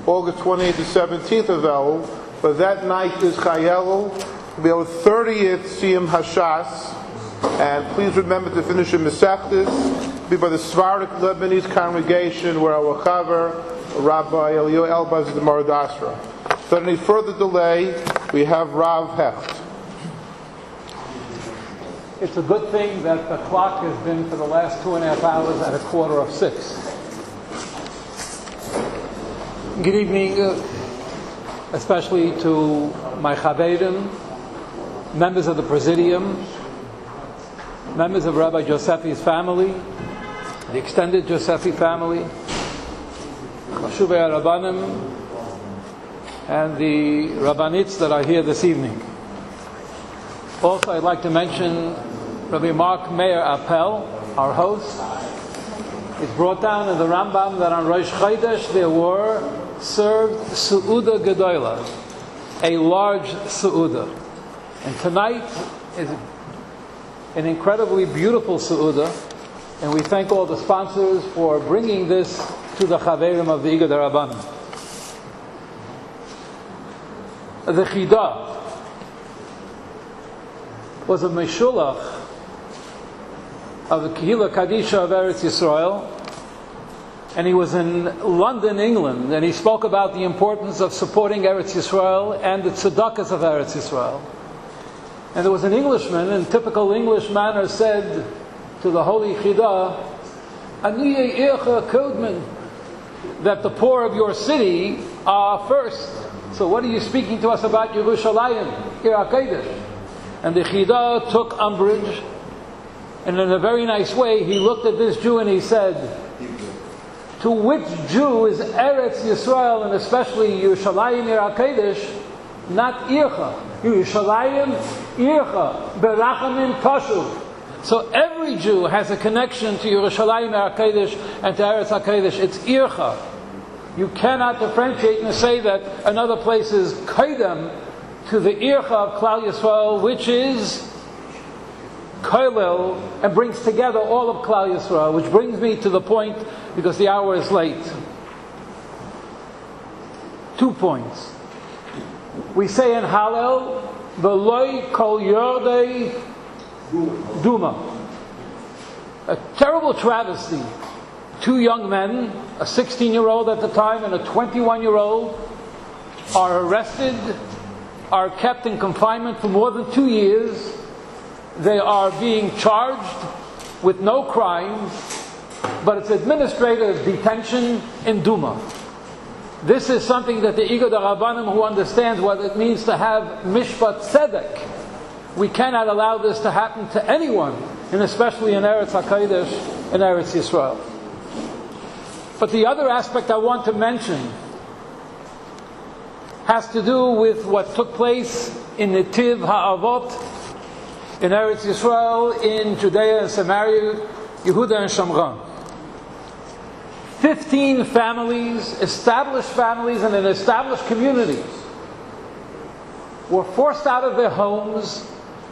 August 28th to 17th of Elul, but that night is Chayel, will be our 30th Siyum Hashas, and please remember to finish in Mesechtes, be by the Sephardic Lebanese congregation where our Chaver Rabbi Eliyahu Elbaz of the Maradasra. Without any further delay, we have Rav Hecht. It's a good thing that the clock has been for the last 2.5 hours at 5:45. Good evening, especially to my chaverim, members of the Presidium, members of Rabbi Josephy's family, the extended Josephy family, Igud HaRabbonim, and the Rabbanites that are here this evening. Also, I'd like to mention Rabbi Mark Meir Appel, our host. It's brought down in the Rambam that on Rosh Chodesh there were served Su'uda Gedola, a large Su'uda. And tonight is an incredibly beautiful Su'uda, and we thank all the sponsors for bringing this to the Chaverim of the Igud HaRabbonim. The Chidah was a Meshulach of the Kehillah Kadisha of Eretz Yisrael, and he was in London, England, and he spoke about the importance of supporting Eretz Yisrael and the tzedakahs of Eretz Yisrael. And there was an Englishman, in typical English manner, said to the Holy Chidah, Aniye Ircha Kodman, that the poor of your city are first. So what are you speaking to us about Yerushalayim, Ir HaKodesh? And the Chidah took umbrage, and in a very nice way he looked at this Jew and he said, to which Jew is Eretz Yisrael, and especially Yerushalayim Ir HaKodesh, not Ircha? Yerushalayim Ircha, Berachamim Pashuv. So every Jew has a connection to Yerushalayim Ir HaKodesh and to Eretz HaKodesh. It's Ircha. You cannot differentiate and say that another place is Kaidem to the Ircha of Klal Yisrael, which is Koilel, and brings together all of Klal Yisrael, which brings me to the point, because the hour is late. 2 points. We say in Hallel, V'loi kol yordei Duma. A terrible travesty. 2 young men, a 16-year-old at the time and a 21-year-old, are arrested, are kept in confinement for more than 2 years. They are being charged with no crimes, but it's administrative detention in Duma. This is something that the Igud HaRabbonim, who understands what it means to have Mishpat Tzedek, we cannot allow this to happen to anyone, and especially in Eretz HaKodesh and Eretz Yisrael. But the other aspect I want to mention has to do with what took place in Netiv Ha'avot, in Eretz Yisrael, in Judea and Samaria, Yehuda and Shamron. 15 families, established families and in established communities, were forced out of their homes,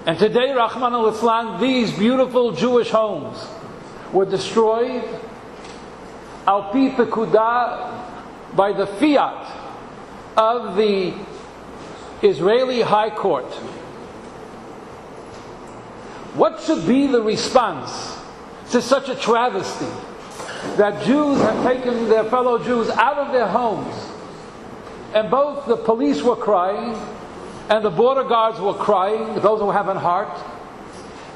and today, Rahman al-Islam, these beautiful Jewish homes were destroyed al pi pekudah, by the fiat of the Israeli High Court. What should be the response to such a travesty that Jews have taken their fellow Jews out of their homes? And both the police were crying and the border guards were crying, those who have a heart.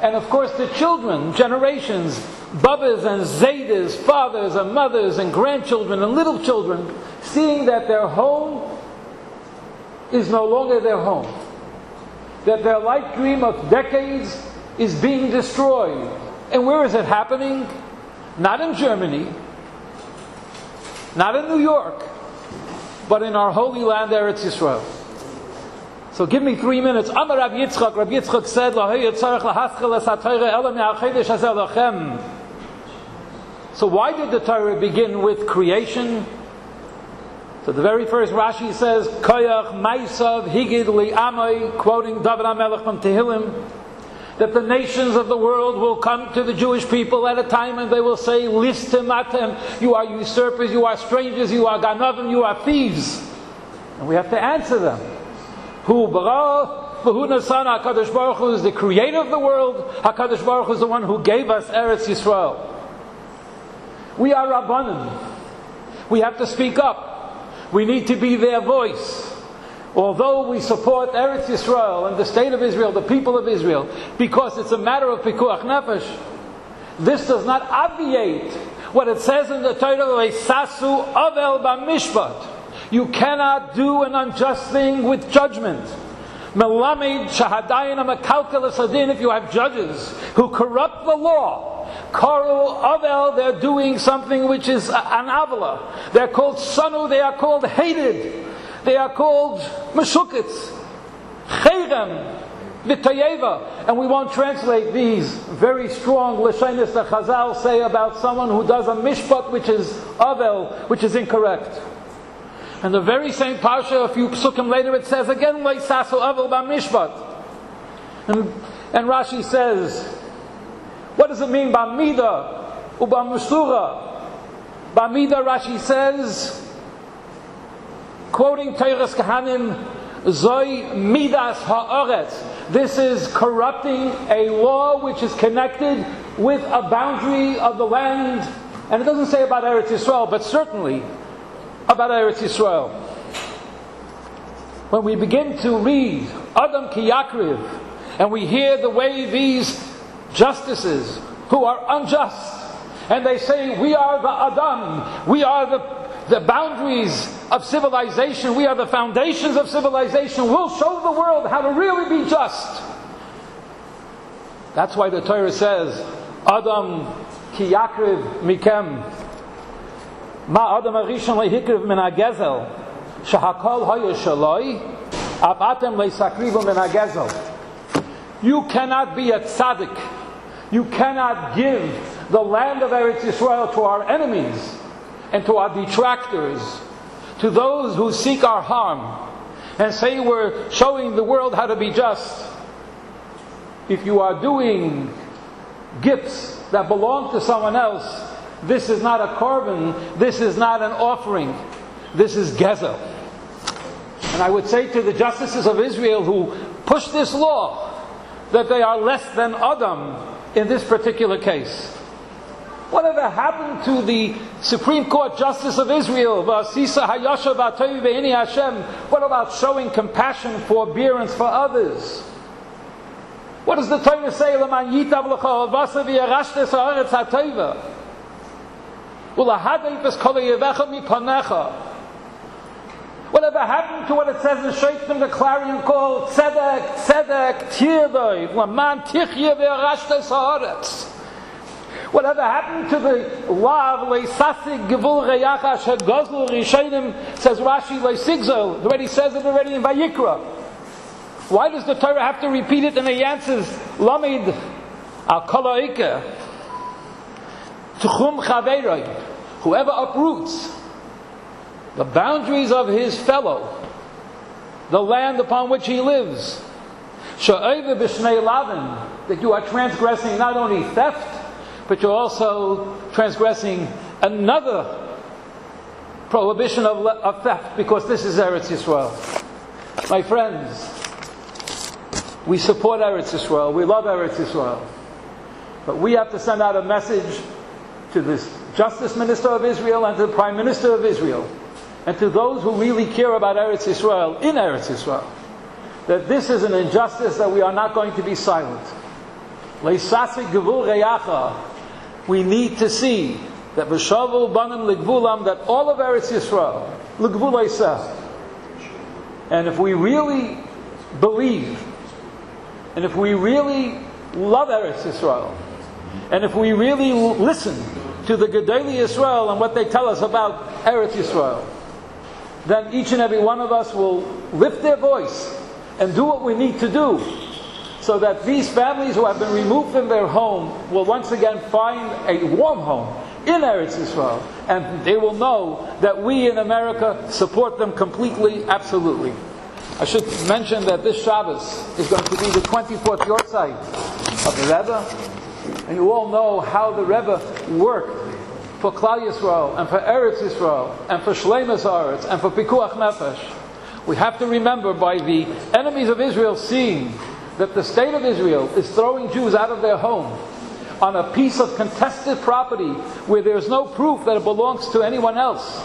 And of course the children, generations, Babas and Zaydas, fathers and mothers and grandchildren and little children, seeing that their home is no longer their home. That their life dream of decades is being destroyed. And where is it happening? Not in Germany, not in New York, but in our holy land, Eretz Yisrael. So give me 3 minutes. Amar Rav Yitzchak. Rav Yitzchak said, so why did the Torah begin with creation? So the very first Rashi says, Koyach Maisav Higid Li'amai, quoting David HaMelech from Tehillim, that the nations of the world will come to the Jewish people at a time and they will say, Listem atem, you are usurpers, you are strangers, you are ganavim, you are thieves. And we have to answer them. Hu bara, v'hu nasana, HaKadosh Baruch Hu is the creator of the world, HaKadosh Baruch Hu is the one who gave us Eretz Yisrael. We are Rabbanim. We have to speak up. We need to be their voice. Although we support Eretz Yisrael and the state of Israel, the people of Israel, because it's a matter of pikuach nefesh, this does not obviate what it says in the Torah, "Leisasu avel b'mishpat." You cannot do an unjust thing with judgment. Melamed shahadayin amakalkel asadin. If you have judges who corrupt the law, karu avel, they're doing something which is an avela. They're called sanu. They are called hated. They are called meshukitz, cherem, v'tayeva. And we won't translate these very strong lashonos that Chazal say about someone who does a mishpat which is avel, which is incorrect. And the very same parsha, a few psukim later, it says again, "Leisasu avel b'mishpat." And Rashi says, what does it mean, b'amida u'b'musura? B'amida, Rashi says, quoting Teiras Kahanim, "Zoi midas ha'oretz." This is corrupting a law which is connected with a boundary of the land. And it doesn't say about Eretz Yisrael, but certainly about Eretz Yisrael. When we begin to read Adam ki Yakriv, and we hear the way these justices who are unjust, and they say, we are the Adam, we are the boundaries of civilization, we are the foundations of civilization, we'll show the world how to really be just. That's why the Torah says, Adam ki Yakriv mikem. Ma Adam Arishon lehikriv min hagezel, shehakol haya shaloi, av atem leisakrivu min hagezel. You cannot be a tzaddik. You cannot give the land of Eretz Yisrael to our enemies and to our detractors, to those who seek our harm, and say we're showing the world how to be just. If you are doing gifts that belong to someone else, this is not a korban, this is not an offering, this is gezel. And I would say to the justices of Israel who push this law, that they are less than Adam in this particular case. Whatever happened to the Supreme Court Justice of Israel? What about showing compassion, forbearance for others? What does the Torah say? Whatever happened to what it says in Shoftim, the clarion call, Tzedek, Tzedek, Tirdoi, Laman Tichye ve'arashtes haaretz. Whatever happened to the law of Leisasig Gevul Reyacha Asher Gozlu Rishonim, says Rashi Leisigzol, it already says it already in Vayikra. Why does the Torah have to repeat it? And he answers, Lamid al Kolaika, Tuchum Chaveiroi, whoever uproots the boundaries of his fellow, the land upon which he lives, Sha'eva b'shnei lavin, that you are transgressing not only theft, but you're also transgressing another prohibition of theft, because this is Eretz Yisrael. My friends, we support Eretz Yisrael, we love Eretz Yisrael, but we have to send out a message to this Justice Minister of Israel and to the Prime Minister of Israel, and to those who really care about Eretz Yisrael, in Eretz Yisrael, that this is an injustice that we are not going to be silent. Leisasik gevul reyacha, we need to see that b'shavu banim ligvulam, that all of Eretz Yisrael, ligvul eiseh, and if we really believe, and if we really love Eretz Yisrael, and if we really listen to the Gedolei Yisrael and what they tell us about Eretz Yisrael, then each and every one of us will lift their voice and do what we need to do, so that these families who have been removed from their home will once again find a warm home in Eretz Yisrael, and they will know that we in America support them completely, absolutely. I should mention that this Shabbos is going to be the 24th yortzeit of the Rebbe, and you all know how the Rebbe worked for Klal Yisrael, and for Eretz Yisrael, and for Shleimus Haaretz, and for Pikuach Nefesh. We have to remember, by the enemies of Israel seeing that the state of Israel is throwing Jews out of their home, on a piece of contested property where there's no proof that it belongs to anyone else,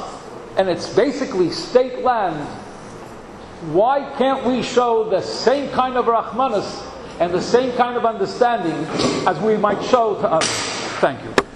and it's basically state land, why can't we show the same kind of rahmanas and the same kind of understanding as we might show to others? Thank you.